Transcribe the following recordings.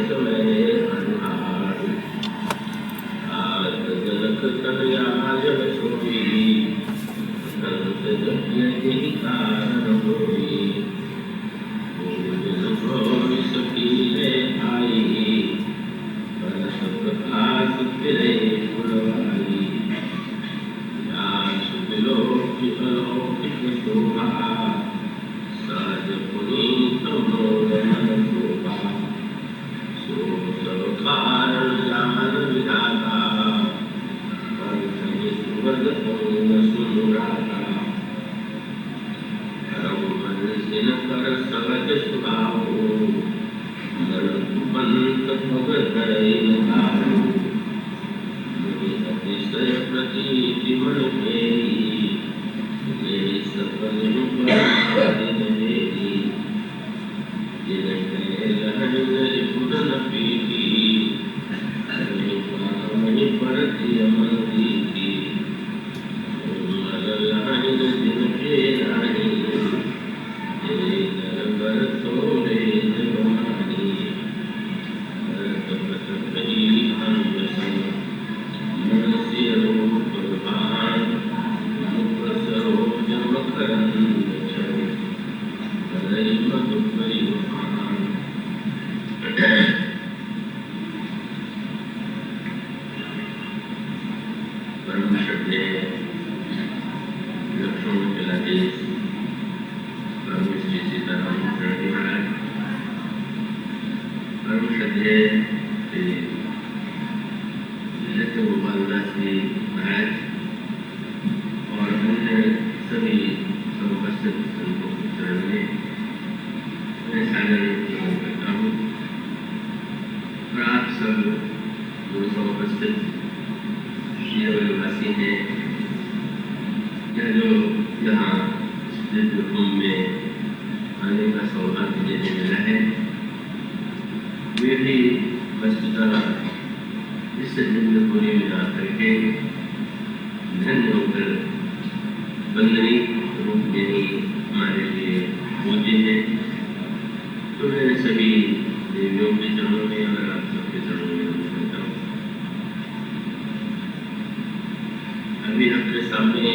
समय अंधार जनक कन्या जग सोई संत यही कारण होई सकीले आई परस प्रकाश फिरे गुणवाई विलोकित शोभा सहज पुनीत मोद मन शोभा सो सब कारण जान विधाता पंथ सुवद सुनुराता करम मन सिन कर सहज सुभाओ मन पंत भग धरई लगाओ अतिशय प्रतीति मन मेरी मेरी सफल मेरी पुरन पीती मणि पर अमन दीती लहन दिन के रानी बर तोरे जवानी भरत कही अंग संग मनस्य रूप भान मुख सरोज मकरंद छवि हृदय मधु परिभान परम श्रद्धेय लक्ष्मण जलादेश परम श्री सीताराम शरण महाराज, परम श्रद्धेय श्री नृत्य गोपालदास जी महाराज और अन्य सभी उपस्थित संतों के चरण में मैं सादर नमन करता हूँ और आप सब जो उपस्थित शिववासी हैं या जो यहाँ दिव्य कुंभ में आने का सौभाग्य देने मिला है, वे भी वस्तुतः इस दिव्यपुरी में आकर के धन्य होकर बंदनी रूप में ही हमारे लिए पूज्य है। तो मैं सभी देवियों के चरणों में और आप सबके चरणों में नमन करता हूँ। अभी आपके सामने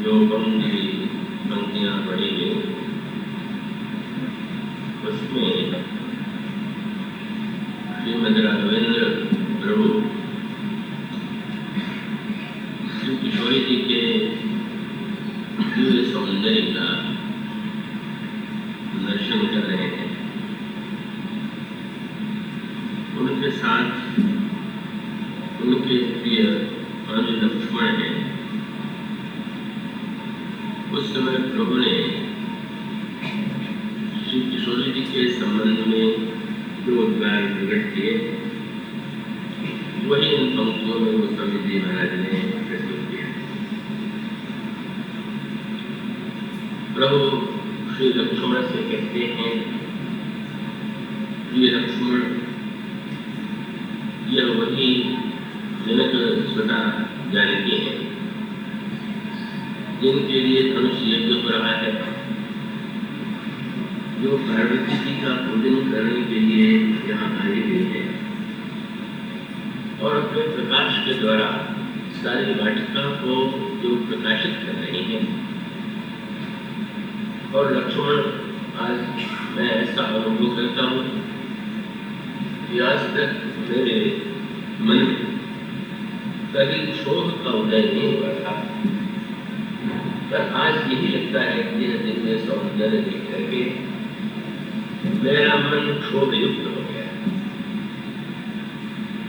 जो पंक्तियाँ पढ़ी गई उसमें श्रीमद राघवेंद्र प्रभु श्री किशोरी जी के दिव्य सौंदर्य का दर्शन कर रहे हैं। उनके साथ उनके प्रिय अनुज लक्ष्मण हैं। उस समय प्रभु ने श्री किशोरी जी के संबंध में जो उद्गार प्रकट किए वही इन पंक्तियों में गोस्वामी जी महाराज ने प्रस्तुत किया। प्रभु श्री लक्ष्मण से कहते हैं, प्रिय लक्ष्मण, यह वही जनक स्वतः जानकी है जिनके लिए धनुष यज्ञ हो रहा है, जो पार्वती जी का पूजन करने के लिए यहाँ आई हुई है और अपने प्रकाश के द्वारा सारी वाटिका को जो प्रकाशित कर रही है। और लक्ष्मण, आज मैं ऐसा अनुभव करता हूँ कि आज तक मेरे मन में कभी क्षोभ का उदय नहीं हुआ था, पर आज यही लगता है कि यह दिन में सौंदर्य देख करके मेरा मन क्षोभ युक्त हो गया।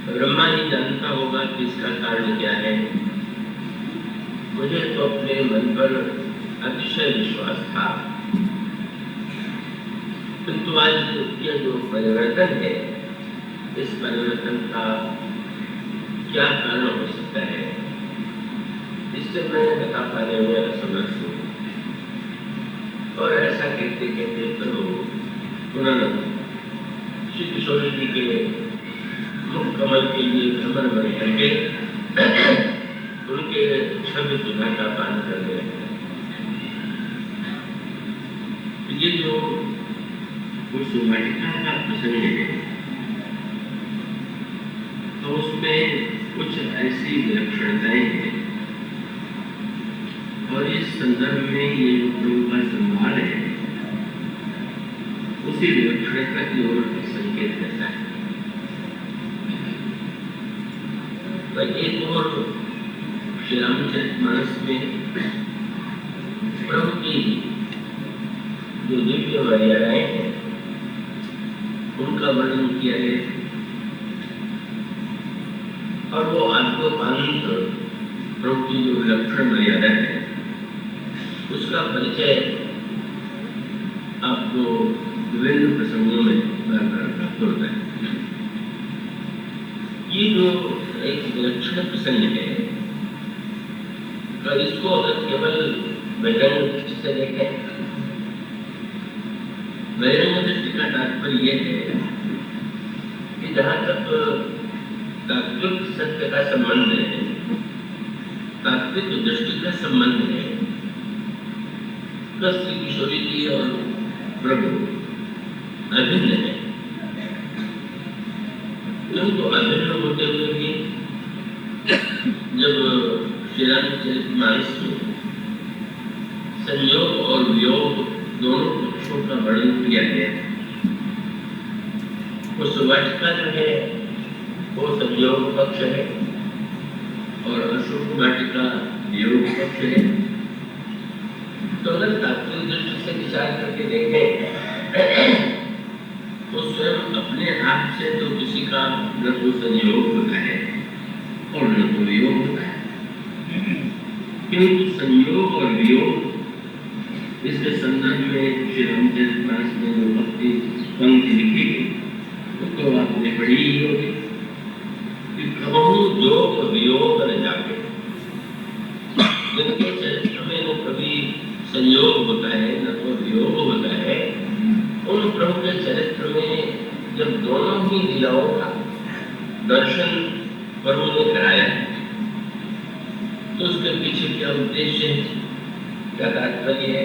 ब्रह्मा ही जानता होगा कि इसका कारण क्या है। मुझे तो अपने मन पर अतिशय विश्वास था, किंतु आज यह जो परिवर्तन है, इस परिवर्तन का क्या कारण हो सकता है, इससे मैं बता पाने में असमर्थ हूँ। और ऐसा कहते कहते प्रभु पुनः श्री किशोरी जी के मुख कमल के लिए भ्रमण बन करके उनके छवि सुधा का पान करने लगे। ये जो उस वाटिका का प्रसंग है तो उसमें कुछ ऐसी विलक्षणताएं हैं और इस संदर्भ में ये जो प्रभु का संभाल है उसी विलक्षणता की ओर संकेत करता है। तो एक और श्री रामचरितमानस में प्रभु की जो दिव्य मर्यादाएं हैं उनका वर्णन किया गया और वो आत्मोपांत प्रभु की जो विलक्षण मर्यादा है उसका परिचय आपको विभिन्न प्रसंगों में बार-बार प्राप्त होता है। ये जो एक विलक्षण प्रसंग है तो इसको अगर केवल बहिरंग दृष्टि से देखें, बहिरंग दृष्टि का तात्पर्य यह है कि जहाँ तक तात्विक सत्य का संबंध है, तात्विक दृष्टि का संबंध है, तो श्री किशोरी जी और प्रभु अभिन्न है। तो अभिन्न होते हुए भी जब श्री रामचरितमानस में संयोग और वियोग दोनों पक्षों का वर्णन किया गया, उस वाटिका जो है वो संयोग पक्ष है और अशोक वाटिका वियोग पक्ष है। तो अगर तात्विक दृष्टि से विचार करके देखें तो स्वयं अपने आप से तो किसी का न तो संयोग होता है और न तो वियोग होता है, किंतु संयोग और वियोग इसके संदर्भ में श्री रामचरितमानस में जो भक्ति पंक्ति लिखी गई उसको आपने पढ़ी ही होगी कि कबहू योग वियोग न जागे। जिनके चरित्र में न कभी संयोग होता है न तो वियोग होता है, उन प्रभु के चरित्र में जब दोनों ही लीलाओं का दर्शन प्रभु ने कराया तो उसके पीछे क्या उद्देश्य है, क्या तात्पर्य है,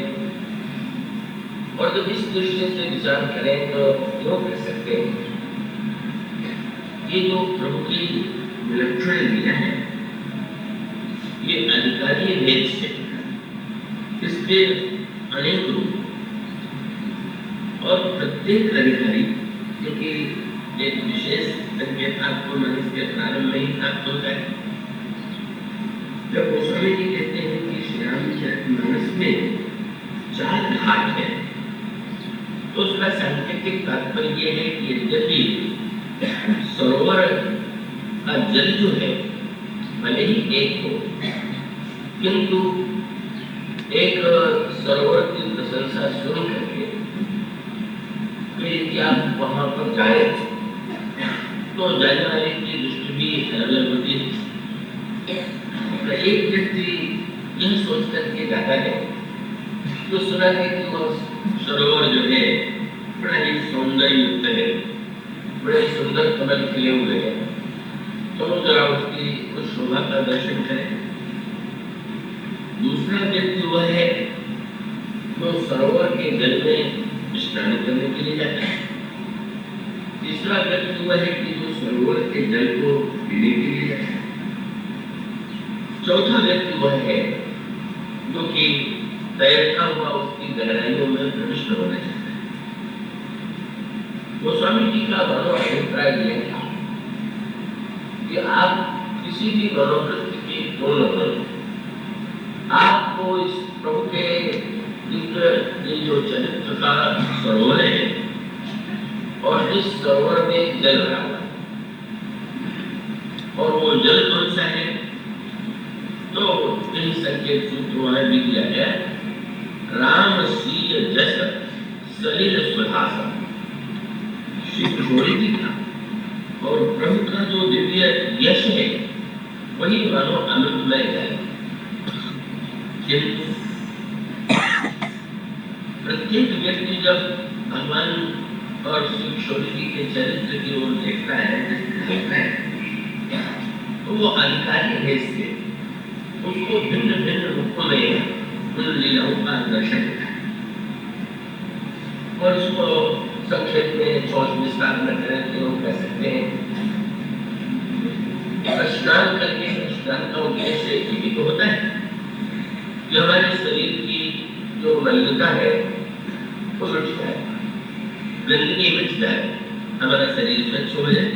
और जब इस दृष्टि से विचार करें तो यूँ कह सकते हैं ये जो प्रभु की विलक्षण लीला है ये अधिकारी भेद से इसके अनेक रूप और प्रत्येक अधिकारी जो कि एक विशेष संकेत आपको मनुष्य के प्रारंभ में ही प्राप्त होता है। जब गोस्वामी जी कहते हैं कि श्री रामचरितमानस में 4 घाट है तो उसका सांकेतिक तात्पर्य यह है कि यद्यपि सरोवर का जल जो है भले ही एक हो, किंतु एक सरोवर की प्रशंसा सुन करके यदि आप वहां पर जाए तो जाने वाले की दृष्टि भी अलग होती है। एक व्यक्ति यह सोच करके जाता है तो सुना है कि वह सरोवर जो है बड़ा ही सौंदर्य युक्त है, बड़े सुंदर कमल खिले हुए हैं, तो जरा उसकी उस शोभा का दर्शन करें। दूसरा व्यक्ति वह है जो सरोवर के जल में स्नान करने के लिए जाता है। तीसरा व्यक्ति वह है कि जो सरोवर के जल को पीने के लिए जाता है। चौथा व्यक्ति वह है जो कि तैरता हुआ उसकी गहराइयों में प्रविष्ट होना चाहता है। गोस्वामी जी का मनोअभिप्राय यह था कि आप किसी भी मनोवृत्ति की पूर्ण हो, आपको इस प्रभु के ये जो चरित्र का सरोवर है और इस सरोवर में जल भरा हुआ है और वो जल कौन सा है, तो इन संकेत सूत्रों में भी दिया गया राम सीय जस सलिल सुधासा। श्री किशोरी जी का और प्रभु का जो दिव्य यश है वही मानो अमृतमय जल। किंतु प्रत्येक व्यक्ति जब भगवान और श्री किशोरी जी के चरित्र की ओर देखता है तो वो अधिकारी भेद से उसको भिन्न भिन्न रूपों में उन लीलाओं का दर्शन होता है और उसको संक्षेप में सोच विस्तार में कह सकते हैं। स्नान करके स्नान का उद्देश्य ये तो होता है कि हमारे शरीर की जो मलिनता है वो मिट जाए, गंदगी मिट जाए, हमारा शरीर स्वच्छ हो जाए।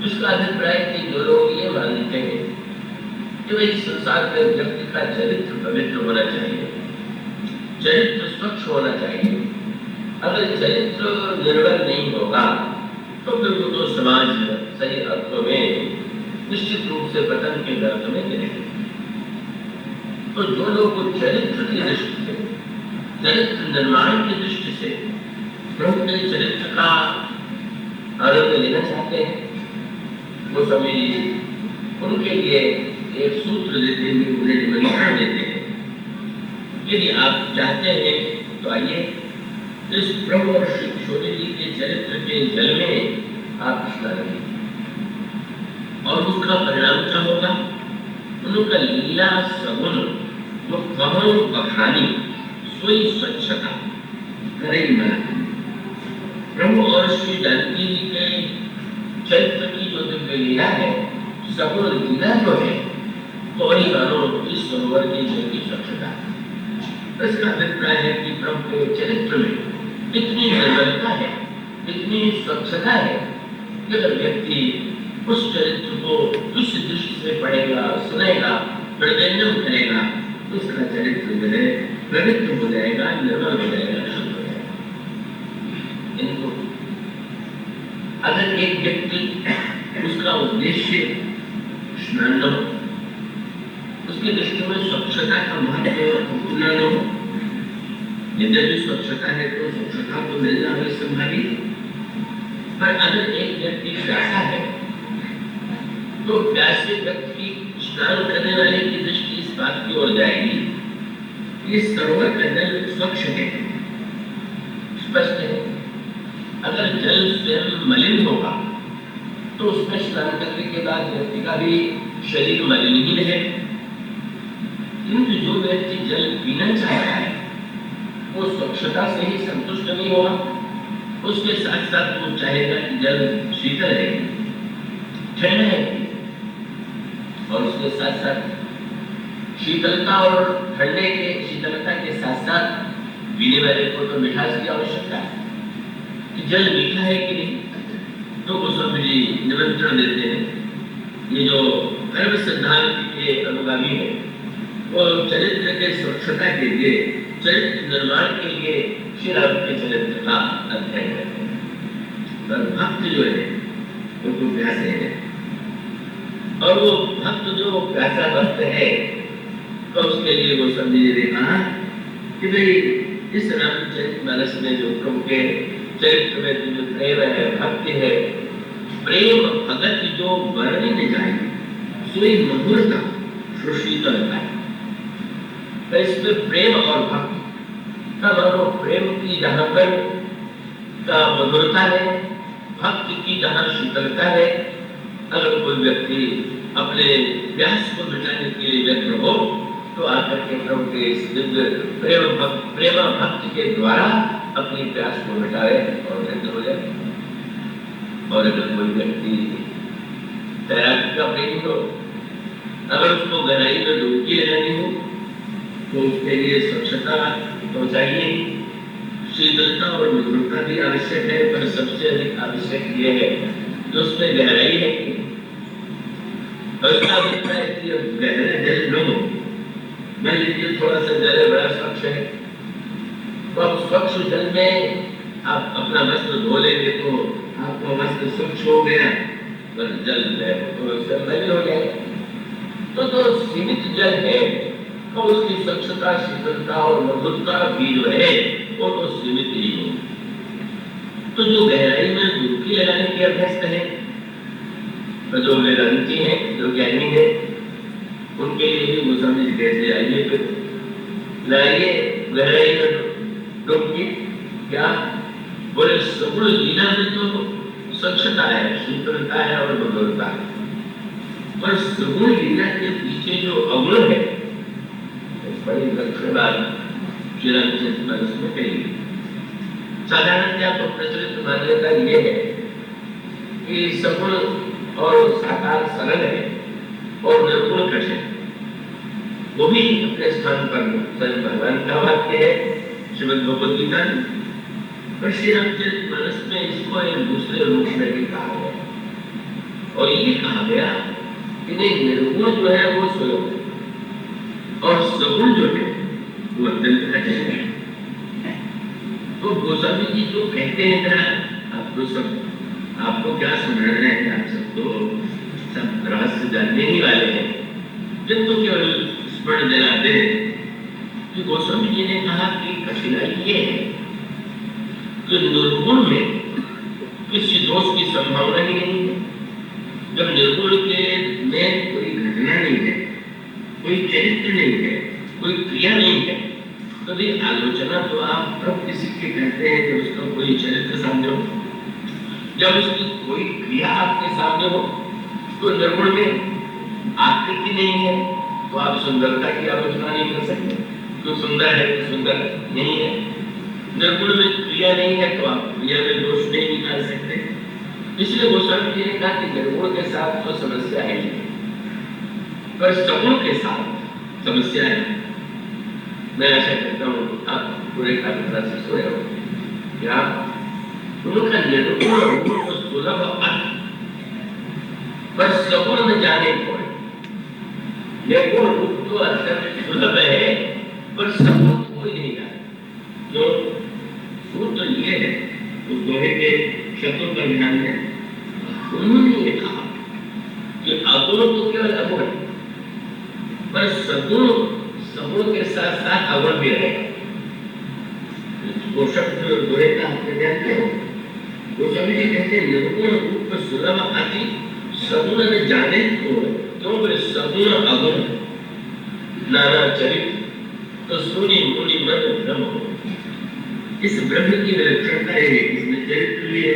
उसका अभिप्राय कि जो लोग ये मानते हैं कि भाई संसार में व्यक्ति का चरित्र पवित्र होना चाहिए, चरित्र स्वच्छ होना चाहिए। अगर चरित्र निर्मल नहीं होगा तो फिर वो तो समाज सही अर्थों में निश्चित रूप से पतन के गर्भ में गिरेगा। तो जो लोग चरित्र की दृष्टि से, चरित्र निर्माण की दृष्टि से प्रभु के चरित्र का आनंद लेना चाहते हैं, वो सभी उनके लिए एक सूत्र देते हैं, उन्हें निमंत्रण देते हैं। यदि आप चाहते हैं तो आइए इस प्रभु और श्री किशोरी जी के चरित्र के जल में आप स्नान कीजिए। और उसका परिणाम क्या होगा? उनका लीला सगुन वो कहो बखानी सोई स्वच्छता करेगी मना। प्रभु और श्री जानकी जी के चरित्र की जो दिव्य लीला है, सगुन लीला जो है, तो वही मानो इस सरोवर के जल की स्वच्छता। इसका अभिप्राय है कि प्रभु के चरित्र में इतनी निर्मलता है, इतनी स्वच्छता है कि अगर व्यक्ति उस चरित्र को उस दृष्टि से पढ़ेगा, सुनेगा, हृदयंगम करेगा, उसका चरित्र जो है पवित्र हो जाएगा, निर्मल हो जाएगा, शुद्ध हो जाएगा। इनको अगर एक व्यक्ति उसका उद्देश्य स्नान न हो, उसकी दृष्टि में स्वच्छता का महत्व न हो, यद्यपि स्वच्छता है तो स्वच्छता को मिलना हमें संभाली, पर अगर एक व्यक्ति प्यासा है तो प्यासे व्यक्ति स्नान करने वाले की दृष्टि इस बात की ओर जाएगी कि इस सरोवर का जल स्वच्छ है, स्पष्ट है। अगर जल स्वयं मलिन होगा तो उसमें स्नान करने के बाद व्यक्ति का भी शरीर मलिन ही है। किंतु जो व्यक्ति जल पीना चाह रहा है वो स्वच्छता से ही संतुष्ट नहीं होगा, उसके साथ साथ वो चाहेगा कि जल शीतल है, ठंडा है, और उसके साथ साथ शीतलता और ठंडे के शीतलता के साथ साथ पीने वाले को तो मिठास की आवश्यकता है कि जल मीठा है कि नहीं। तो गोस्वामी जी निमंत्रण देते हैं, ये जो कर्म सिद्धांत के अनुगामी है वो चरित्र के स्वच्छता के लिए, चरित्र निर्माण के लिए श्री राम के चरित्र का अध्ययन करते हैं। पर भक्त जो है उनको प्यासे है, और वो भक्त जो प्यासा भक्त है तो उसके लिए गोस्वामी जी ने कहा कि भाई इस रामचरितमानस में जो प्रभु के चरित्र में जो प्रेम है, भक्ति है, प्रेम भगत जो वर्णन नहीं जाएगी, सोई मधुरता सुशीतलता है। तो इसमें प्रेम और भक्ति का मानो प्रेम की जहाँ पर का मधुरता है, भक्ति की जहाँ शीतलता है। अगर कोई व्यक्ति अपने प्यास को मिटाने के लिए व्यग्र हो तो आकर के प्रभु के इस दिव्य प्रेम भक्ति के द्वारा अपनी प्यास को मिटाए और व्यग्र हो जाए। और अगर कोई व्यक्ति तैराकी का प्रेमी हो, अगर उसको गहराई में डुबकी लगानी हो तो उसके लिए स्वच्छता तो चाहिए, शीतलता और मधुरता भी आवश्यक है, पर सबसे अधिक आवश्यक ये है कि उसमें गहराई है। और उसका अभिप्राय कि गहरा जल न हो, मान लीजिए थोड़ा सा जल बड़ा स्वच्छ है तो अब स्वच्छ जल में आप अपना वस्त्र धो लेंगे तो आपका वस्त्र स्वच्छ हो गया, पर जल है तो उससे मलिन हो जाएगा। तो सीमित जल है तो उसकी स्वच्छता, शीतलता और मधुरता भी जो है वो तो सीमित ही हो। तो जो गहराई में डुबकी लगाने के अभ्यस्त है, तो जो वेदांती है, जो ज्ञानी है, उनके लिए भी गोस्वामी जी कहते आइए फिर लाइए गहराई में डुबकी। क्या बोले? सगुण लीला में तो स्वच्छता है, शीतलता है और मधुरता है, पर सगुण लीला के पीछे जो अवगुण है बड़ी लक्षण बात श्री रामचरितमानस में कही। साधारणतया तो प्रचलित मान्यता ये है कि सगुण और साकार सरल है और निर्गुण कठिन है। वो भी अपने स्थान पर स्वयं भगवान का वाक्य है श्रीमद् भगवद गीता में, पर श्री रामचरितमानस में इसको एक दूसरे रूप में भी कहा गया और ये कहा गया कि नहीं, निर्गुण जो है वो स्वयं और सगुण जो है वो अत्यंत कठिन है। तो गोस्वामी जी जो कहते हैं जरा आपको क्या सुनाना है, आप सब तो सब रहस्य जानने ही वाले हैं, किंतु केवल स्मरण दिलाते हैं कि गोस्वामी जी ने कहा कि कठिनाई ये है कि निर्गुण में किसी दोष की संभावना ही नहीं है। जब निर्गुण के में कोई घटना नहीं है, कोई चरित्र नहीं है, कोई क्रिया नहीं है, कभी आलोचना तो आप तब किसी के कहते हैं जब उसका कोई चरित्र सामने हो, जब उसकी कोई क्रिया आपके सामने हो। तो निर्गुण में आकृति नहीं है तो आप सुंदरता की आलोचना नहीं कर सकते, तो सुंदर है तो सुंदर नहीं है। निर्गुण में क्रिया नहीं है तो आप क्रिया में दोष नहीं निकाल सकते। इसलिए गोस्वामी जी ने कहा कि निर्गुण के साथ तो समस्या है नहीं, पर सगुण के साथ समस्या है। मैं आशा करता हूँ आप पूरे कार्यक्रम से सुने हो क्या उनका निर्गुण रूप को सुलभ अर्थ पर सगुण में जाने को है। निर्गुण रूप तो अत्यंत सुलभ है पर सगुण कोई नहीं जाने। जो सूत्र ये है उस दोहे के शब्दों पर ध्यान दें। उन्होंने ये कहा कि अगुण तो केवल अगुण है, पर सगुण के साथ साथ अगुण भी रहेगा। वो शब्द दोहे का आपने जानते हो, गोस्वामी जी कहते हैं निर्गुण रूप सुलभ अति सगुण में जाने को, क्योंकि सगुण अगुण नाना चरित्र तो सुनी मुनि मन भ्रम हो। इस ब्रह्म की विलक्षणता है, इसमें चरित्र भी है,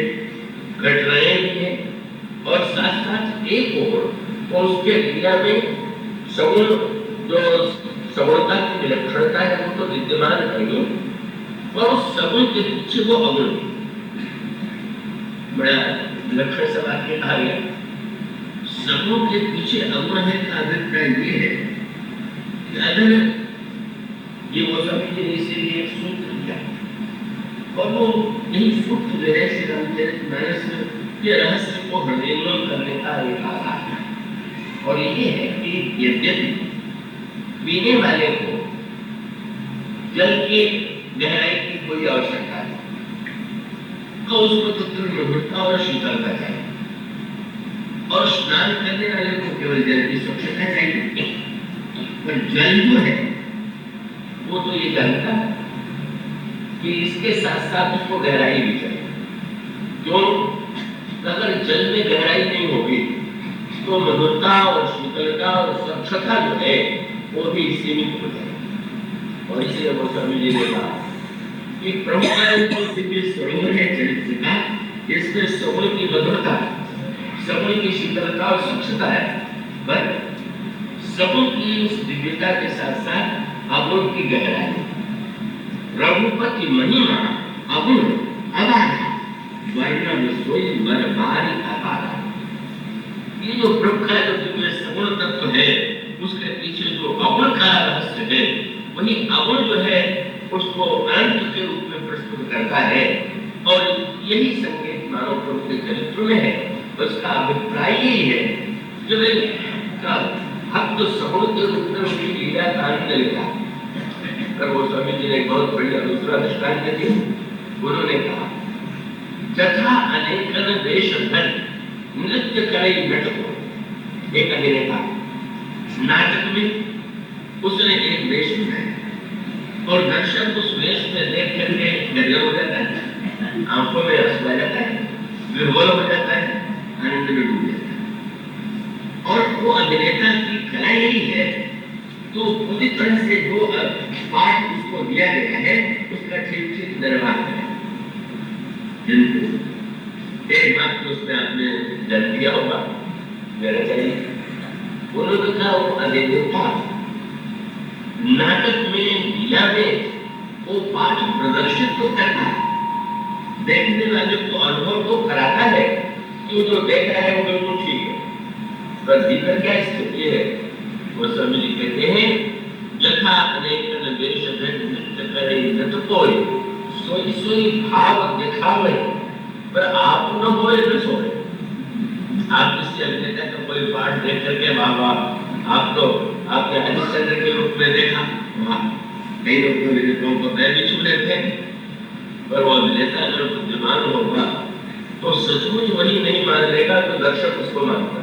घटनाएं भी है और साथ साथ एक और उसके क्रिया में सगुण जो सगुणता की विलक्षणता है वो तो विद्यमान है और उस सगुण के पीछे वो अगुण बड़ा विलक्षण सा वाक्य कहा गया। सगुण के पीछे अगुण है का अभिप्राय ये है कि अगर ये गोस्वामी जी ने इसीलिए एक सूत्र दिया और वो यही सूत्र जो है श्री रामचरितमानस के रहस्य को हृदयंगम करने का एक आधार है। और ये है कि यद्यपि पीने वाले को जल की गहराई की कोई आवश्यकता नहीं, तो उसको तो तुरंत मधुरता और शीतलता चाहिए, और स्नान करने वाले को केवल जल की स्वच्छता चाहिए। पर जल जो है वो तो ये जानता है कि इसके साथ साथ उसको गहराई भी चाहिए। क्यों? अगर जल में गहराई नहीं होगी तो मधुरता और शीतलता और स्वच्छता जो है वो भी सीमित हो जाएगी। और इसलिए गोस्वामी जी ने कहा कि प्रभु का जो दिव्य सरोवर है चरित्र का, इसमें सगुण की मधुरता, सगुण की शीतलता और स्वच्छता है, पर सगुण की उस दिव्यता के साथ साथ अगुण की गहराई। रघुपति महिमा अगुण अगाधा वर्ण सोई वर बारी अगाधा। ये जो प्रभु का जो दिव्य सगुण तत्व है उसके पीछे जो अगुण का रहस्य है, वही अगुण जो है उसको अनंत के रूप में प्रस्तुत करता है। और यही संकेत मानव प्रभु के चरित्र में है। उसका अभिप्राय यही है कि भक्त सगुण के रूप में उसकी लीला का आनंद लेता। गोस्वामी जी ने बहुत बढ़िया दूसरा दृष्टांत दिया। उन्होंने कहा जथा अनेकन देश धन नृत्य करे नट को। एक अभिनेता नाटक में उसने एक वेश बनाया और दर्शक उस वेश में देख करके डर हो जाता है, आंखों में आंसू आ जाता है, विह्वल हो जाता है, आनंद में डूब जाता है। और वो अभिनेता की कला यही है, तो पूरी तरह से जो पाठ उसको दिया गया है उसका ठीक ठीक निर्वाह है। किंतु एक बात तो उसमें आपने जल दिया होगा, मेरा चाहिए। उन्होंने कहा वो अभिनेता नाटक में लीला में वो पाठ प्रदर्शित तो करता है, देखने वाले को अनुभव तो कराता है कि वो जो देख रहा है वो बिल्कुल ठीक है, पर भीतर क्या स्थिति है? वो स्वामी जी कहते हैं यथा अनेक वेश नृत्य करे नृत्य कोई सोई सोई भाव दिखावे, पर आप न होए न सोए। आप किसी अभिनेता का कोई पाठ देख करके वाह वाह, आप तो आपने हरिश्चंद्र के रूप में देखा, वाह, कई लोग अभिनेताओं को पैर भी छू लेते हैं, पर वो अभिनेता अगर बुद्धिमान होगा तो सचमुच वही नहीं मान लेगा तो दर्शक उसको मानता।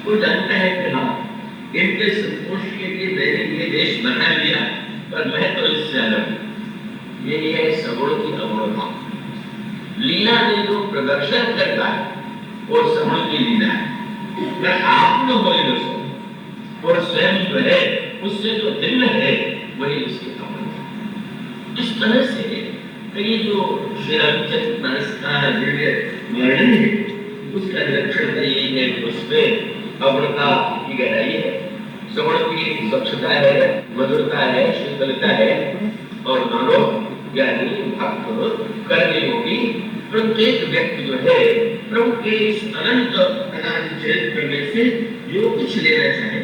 वो जानता है कि हाँ, इनके संतोष के लिए मैंने ये देश बना लिया, पर मैं तो इससे अलग। ये है सगुण की अवरोधा। लीला में जो प्रदर्शन करता है वो सगुण की लीला है। मैं आप तो हो ही सो और स्वयं जो है उससे जो भिन्न है वही उसकी अवरोधा। इस तरह से ये जो श्री रामचरित मानस का वर्णन है उसका लक्षण यही है, उसमें अवरता की गहराई है, सगुण की स्वच्छता है, मधुरता है, शीतलता है, और मानो ज्ञानी भक्त कर्मी होगी प्रत्येक व्यक्ति जो है प्रभु के इस अनंत अनंत चरित्र में से जो कुछ लेना चाहे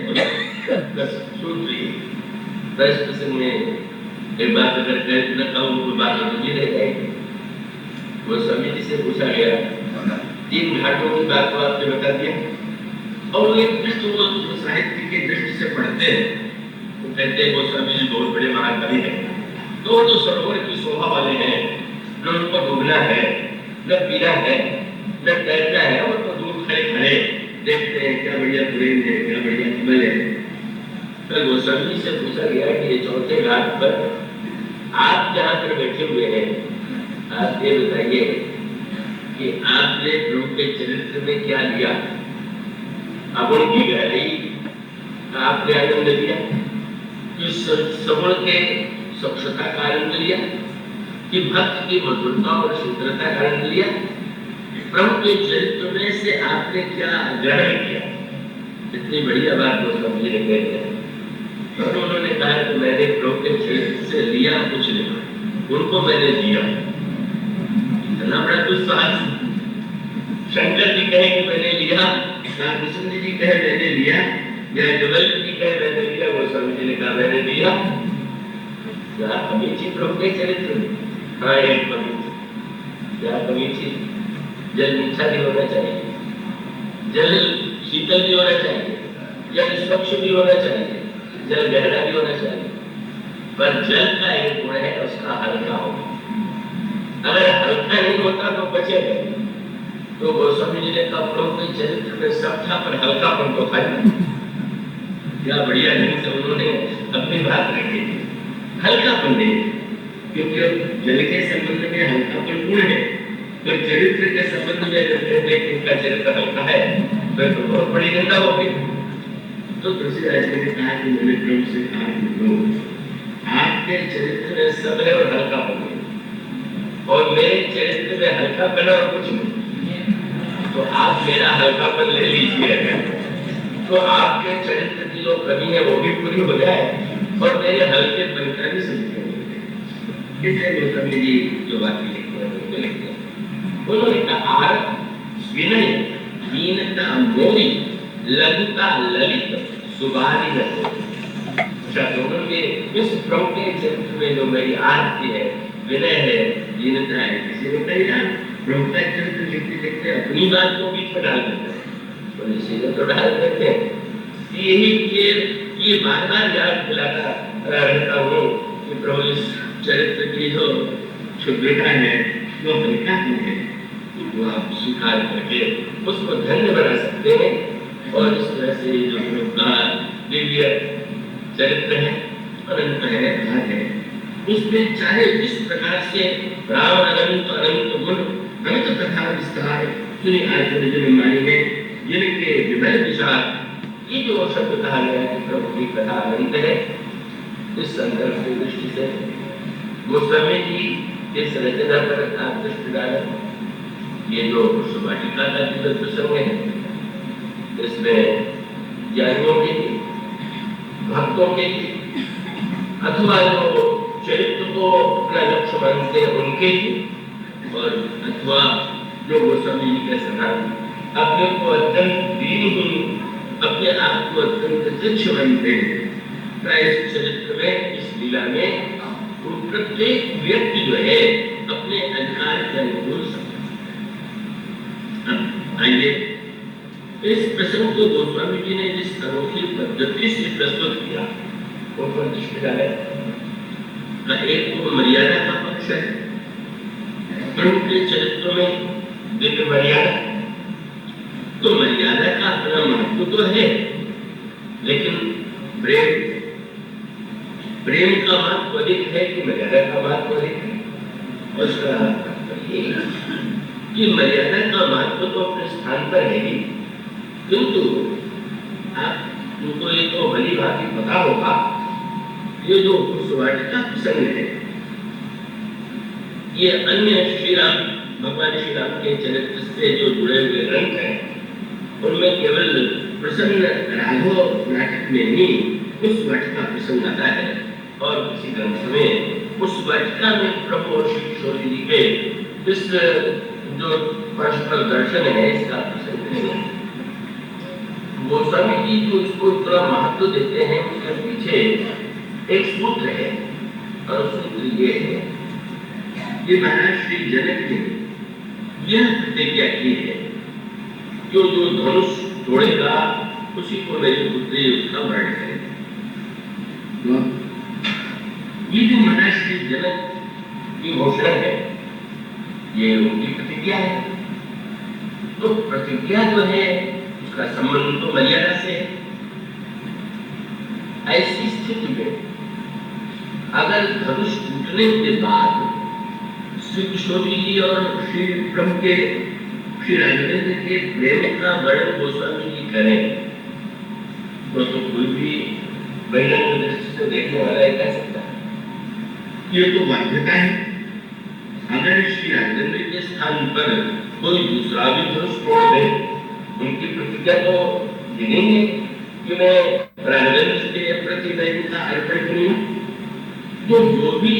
प्रश्न में एक बात अगर न कहूँ कोई बात तो रह जाएगी। वो स्वामी जी से पूछा गया, 3 घाटों की बात तो आपने बता दिया, और वो एक दृष्टि वो साहित्य के दृष्टि से पढ़ते हैं तो कहते हैं वो स्वामी जी बहुत बड़े महाकवि हैं, तो वो तो सरोवर की शोभा वाले हैं, न उनको डूबना है, न पीना है, न तैरना है, वो तो दूर खड़े खड़े देखते हैं क्या बढ़िया प्रेम है, क्या बढ़िया कमल है। फिर वो स्वामी से पूछा गया कि ये चौथे घाट पर आप जहाँ पर बैठे हुए हैं, आप ये बताइए कि आपने प्रभु के चरित्र में क्या लिया? अब उनकी गहराई आपने आनंद लिया कि सगुण के स्वच्छता का आनंद लिया कि भक्त की मधुरता और शीतलता का आनंद लिया? प्रभु के चरित्र में से आपने क्या ग्रहण किया? इतनी बढ़िया बात वो समझ ले गए। और उन्होंने कहा कि मैंने प्रभु के चरित्र से लिया कुछ नहीं, उनको मैंने दिया। इतना बड़ा विश्वास। शंकर जी कहे कि मैंने लिया, कृष्ण जी कहे मैंने लिया, या जबल जी कहे मैंने लिया, वो स्वामी जी ने कहा मैंने लिया। क्या कमी थी प्रभु के चरित्र में? हाँ, एक कमी थी। क्या कमी थी? जल मीठा भी होना चाहिए, जल शीतल भी होना चाहिए, जल स्वच्छ भी होना चाहिए, जल गहरा भी होना चाहिए, पर जल का एक गुण है उसका हल्का होगा। अगर हल्का नहीं होता तो बचेगा। तो गोस्वामी जी ने कहा प्रभु के चरित्र में सब था पर हल्कापन तो था। क्या बढ़िया ढंग से उन्होंने अपनी बात रखी थी। हल्कापन नहीं, क्योंकि जल के संबंध में हल्कापन गुण है, तो चरित्र के संबंध में जब कहते हैं कि इनका चरित्र हल्का है तो बहुत बड़ी निंदा होगी। तो तुलसीदास जी ने कहा कि मैंने प्रभु से कहा आपके चरित्र में सब है और हल्कापन है, और मेरे चरित्र में हल्कापन और कुछ नहीं। तो आप मेरा हल्कापन ले लीजिए, तो आपके चरित्र की जो कमी है वो भी पूरी हो जाए और मेरे हल्के बनकर भी समझे। इसलिए गोस्वामी जी जो बात लिखते हैं उनको लिखते हैं, उन्होंने कहा आरत विनय दीनता मोरी लघुता ललित सुबारी न हो। दोनों के इस प्रभु के चरित्र में जो मेरी आरती है, विनय है, दीनता है। किसी ने कही ना प्रभु का चरित्र लिखते लिखते अपनी बात को बीच में डाल देते हैं, तो इसीलिए तो डाल देते हैं। यही ये बार बार याद दिलाता रहता हूँ कि प्रभु इस चरित्र की जो शुद्धता है वो हल्का है, वो आप स्वीकार करके उसको धन्य बना सकते हैं। और इस तरह से जो प्रभु का दिव्य चरित्र है, अनंत है, अनंत है, उसमें चाहे इस प्रकार से रावण अनंत अनंत गुण अनंत कथा विस्तार सुनी आचार्य जी मानी है, जिनके विभिन्न विचार ये जो शब्द कहा गया है प्रभु की कथा अनंत है। इस संदर्भ की दृष्टि से गोस्वामी जी इस रचना पर आप दृष्टि डालें। ये जो सुभाषिका का दिव्य प्रसंग है, इसमें ज्ञानियों के लिए, भक्तों के लिए, अथवा जो चरित्र को अपना लक्ष्य मानते हैं उनके लिए, और अथवा जो गोस्वामी जी के सिद्धांत अपने को अत्यंत दीनहीन, अपने आप को अत्यंत तुच्छ मानते हैं, इस चरित्र में, इस लीला में प्रत्येक व्यक्ति जो है अपने अधिकार के अनुकूल समझ। आइए इस प्रसंग को गोस्वामी जी ने जिस अनोखी पद्धति से प्रस्तुत किया वो पर दृष्टि डाले। एक तो मर्यादा का पक्ष है, प्रभु के चरित्र में दिव्य मर्यादा, तो मर्यादा का अपना महत्व तो है, लेकिन प्रेम का महत्व अधिक है कि मर्यादा का महत्व अधिक है। और उसका ये कि मर्यादा का महत्व तो अपने स्थान पर है ही, किंतु आपको ये तो भली भांति पता होगा, ये जो वाटिका प्रसंग है, ये अन्य श्री राम, भगवान श्री राम के चरित्र से जो जुड़े हुए ग्रंथ हैं, उनमें केवल प्रसन्न राघव नाटक में ही उस वाटिका प्रसंग आता है, और किसी ग्रंथ में उस वाटिका में प्रभु और श्री किशोरी जी के इस जो परस्पर दर्शन है इसका प्रसंग नहीं है। गोस्वामी जी जो इसको इतना महत्व देते हैं, उसके पीछे एक सूत्र है, और सूत्र ये है कि महाराज श्री जनक ने यह प्रतिज्ञा की है कि जो धनुष तोड़ेगा उसी को मेरी पुत्री उसका वर्ण करेगा। ये जो महाराज श्री जनक की घोषणा है, ये उनकी प्रतिज्ञा है। तो प्रतिज्ञा जो है उसका संबंध तो मर्यादा से है। ऐसी स्थिति में अगर धनुष टूटने के बाद श्री किशोरी जी और श्री प्रभु के, श्री राघवेंद्र के प्रेम का वर्णन गोस्वामी जी करें, तो कोई भी बहिरंग दृष्टि से देखने वाला कह सकता है ये तो बाध्यता है। अगर श्री राघवेंद्र के स्थान पर कोई दूसरा भी धनुष तोड़ दे, उनकी प्रतिज्ञा तो गिनेंगे कि मैं राघवेंद्र के प्रति मैं का अर्पण करूं, जो भी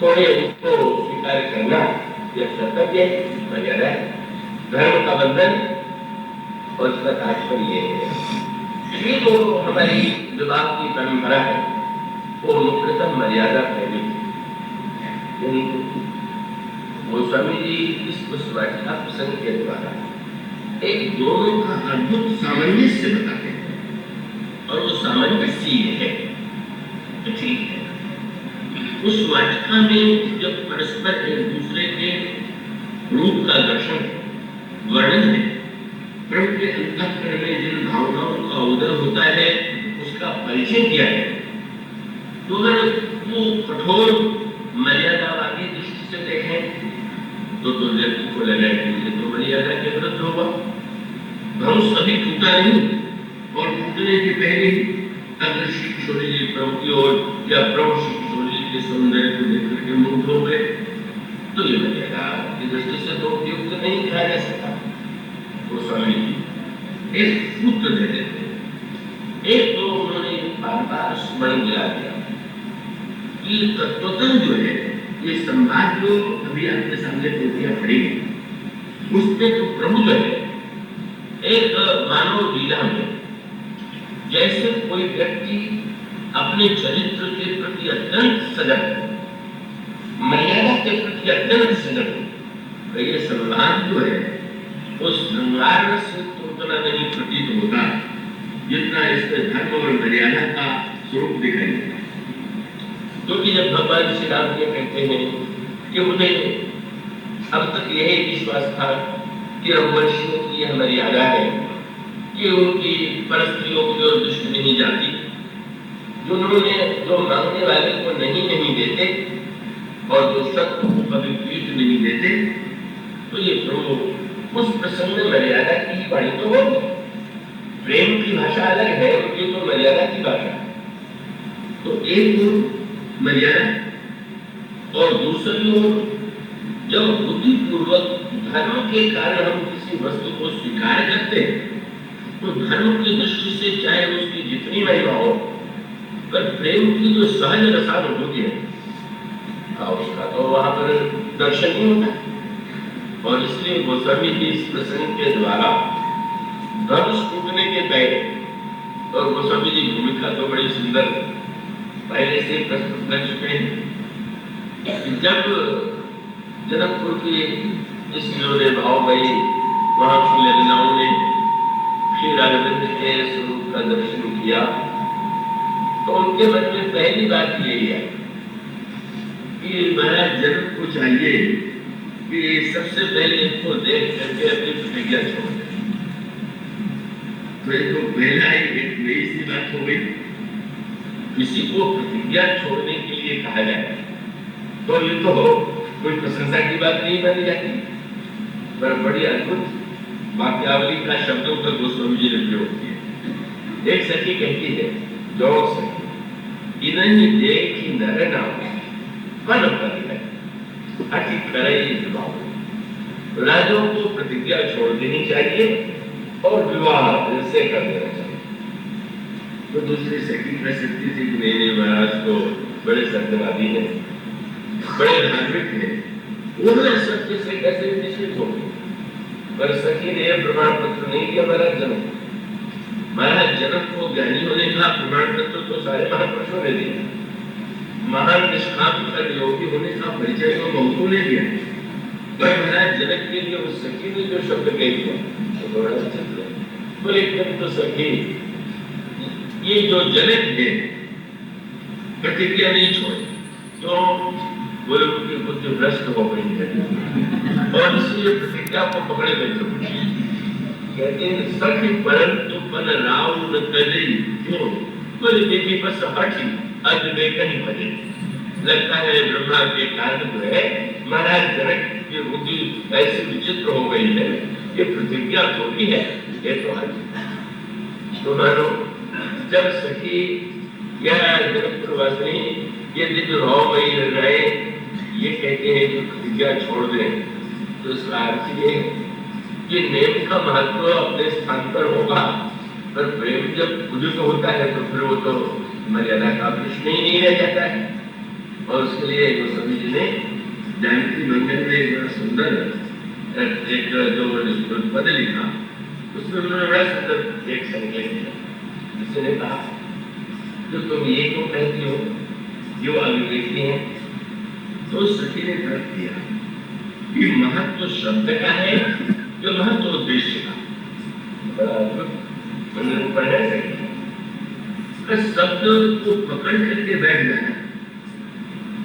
तोड़े उसको स्वीकार करना यह कर्तव्य है, मर्यादा है, धर्म का बंधन। और इसका तात्पर्य है ये जो हमारी विवाह की परंपरा है वो मुख्यतः मर्यादा पहले गोस्वामी जी इस वाटिका प्रसंग के द्वारा एक दोनों का अद्भुत सामंजस्य बताते हैं, और वो सामंजस्य ये है तो ठीक है। उस वाटिका में जब परस्पर एक दूसरे के रूप का दर्शन वर्णन है, प्रभु के अंतःकरण में जिन भावनाओं का उदय होता है उसका परिचय दिया है, तो अगर वो कठोर मर्यादावादी दृष्टि से देखें तो व्यक्ति को लगा कि तो मर्यादा के विरुद्ध होगा। धनुष अभी टूटा नहीं, और टूटने के पहले ही अगर श्री किशोरी जी प्रभु की ओर या प्रभु श्री किशोरी जी के सौंदर्य को लेकर के मुग्ध हो गए, तो ये मर्यादा की दृष्टि से तो उपयुक्त नहीं कहा जा सकता। गोस्वामी जी एक सूत्र दे देते हैं। एक तो उन्होंने बार बार स्मरण दिला दिया कि तत्वतः जो है ये संवाद जो अभी आपके सामने पोथियां पड़ी है, उसमें तो प्रभु जो है एक मानव लीला में जैसे कोई व्यक्ति अपने चरित्र के प्रति अत्यंत सजग, मर्यादा के प्रति अत्यंत सजग, तो ये संवाद जो है उस श्रृंगार से तो उतना नहीं प्रतीत होता जितना इसमें धर्म और मर्यादा का स्वरूप दिखाई देता है। क्योंकि जब भगवान श्री राम ये कहते हैं कि मुझे अब तक यही विश्वास था कि रघुवंशियों की यह मर्यादा है कि उनकी परस्त्रियों की ओर दृष्टि नहीं जाती, जो मांगने वाले को नहीं देते और जो शत्रु को कभी पीठ नहीं देते, तो ये प्रभु उस प्रसंग में मर्यादा की वाणी तो होगी। प्रेम की भाषा अलग है, उनकी तो मर्यादा की भाषा। तो एक मर्यादा, और दूसरी ओर जब बुद्धिपूर्वक धर्म के कारण हम किसी वस्तु को स्वीकार करते हैं, तो धर्म की दृष्टि से चाहे उसकी जितनी महिमा हो, पर प्रेम की जो सहज रसानुभूति है उसका तो वहां पर दर्शन नहीं होता। और इसलिए गोस्वामी जी इस प्रसंग के द्वारा धनुष टूटने के पहले, और गोस्वामी जी भूमिका तो बड़ी सुंदर पहले से प्रस्तुत कर चुके हैं। जब जनकपुर की इस जोरे भाव गई, वहां की ललिताओं ने श्री राघवेंद्र के स्वरूप का दर्शन किया, तो उनके मन में पहली बात यही है कि महाराज जनक को चाहिए कि सबसे पहले इनको देख करके अपनी प्रतिज्ञा छोड़ दें। तो ये तो पहला ही एक नई सी बात हो गई। किसी को प्रतिज्ञा छोड़ने के लिए कहा जाए तो ये तो कोई प्रशंसा की बात नहीं मानी जाती, पर बड़ी अद्भुत वाक्यावली का शब्दों का गोस्वामी जी ने प्रयोग किया। एक सखी कहती है, जो सखी इन्हीं देखी नर नाम कल पर है अति करई विवाह। राजों को प्रतिज्ञा छोड़ देनी चाहिए और विवाह से कर देना चाहिए। तो दूसरी सखी कह सकती थी कि नहीं महाराज तो बड़े सत्यवादी हैं, बड़े धार्मिक हैं, उन्होंने सत्य से कैसे निश्चित हो गए। पर सखी ने यह प्रमाण पत्र नहीं दिया महाराज जनक। महाराज जनक को ज्ञानी होने का प्रमाण पत्र तो सारे महापुरुषों ने दिया, महान निष्काम कर्म योगी होने का परिचय तो बहुतों ने दिया, पर महाराज जनक के लिए उस सखी ने जो शब्द कह दिया तो बड़ा अच्छा लगा। बोले तो सखी ये जो जनक है प्रतिज्ञा नहीं छोड़े, तो बोले उनकी बुद्धि भ्रष्ट हो गई है और इसलिए प्रतिज्ञा को पकड़े बैठे। कहते हैं सखी परंतु पन राव न करे क्यों, बोले बेटी बस हटी अज वे कहीं भजे। लगता है ब्रह्मा के कारण जो है महाराज जनक की बुद्धि ऐसी विचित्र हो गई है कि प्रतिज्ञा थोड़ी है, ये तो हज। तो मानो जब सखी या जनकपुरवासिनी ये दिव्य भावमयी रहे ये कहते हैं कि प्रतिज्ञा छोड़ दें, तो इसका अर्थ ये कि नेम का महत्व अपने स्थान पर होगा, पर प्रेम जब खुद को होता है तो फिर वो तो मर्यादा का प्रश्न ही नहीं रह जाता है। और उसके लिए गोस्वामी जी ने जानकी मंगल में एक बड़ा सुंदर एक जो पद लिखा, उसमें उन्होंने बड़ा सुंदर एक संकेत दिया, जिसने कहा जो तुम ये क्यों कहती हो, जो अविवेकी है। तो सखी ने तर्क दिया कि महत्व शब्द का है, जो महत्व उद्देश्य का। बड़ा अद्भुत निरूपण है सखी। शब्द को पकड़ करके बैठ जाना,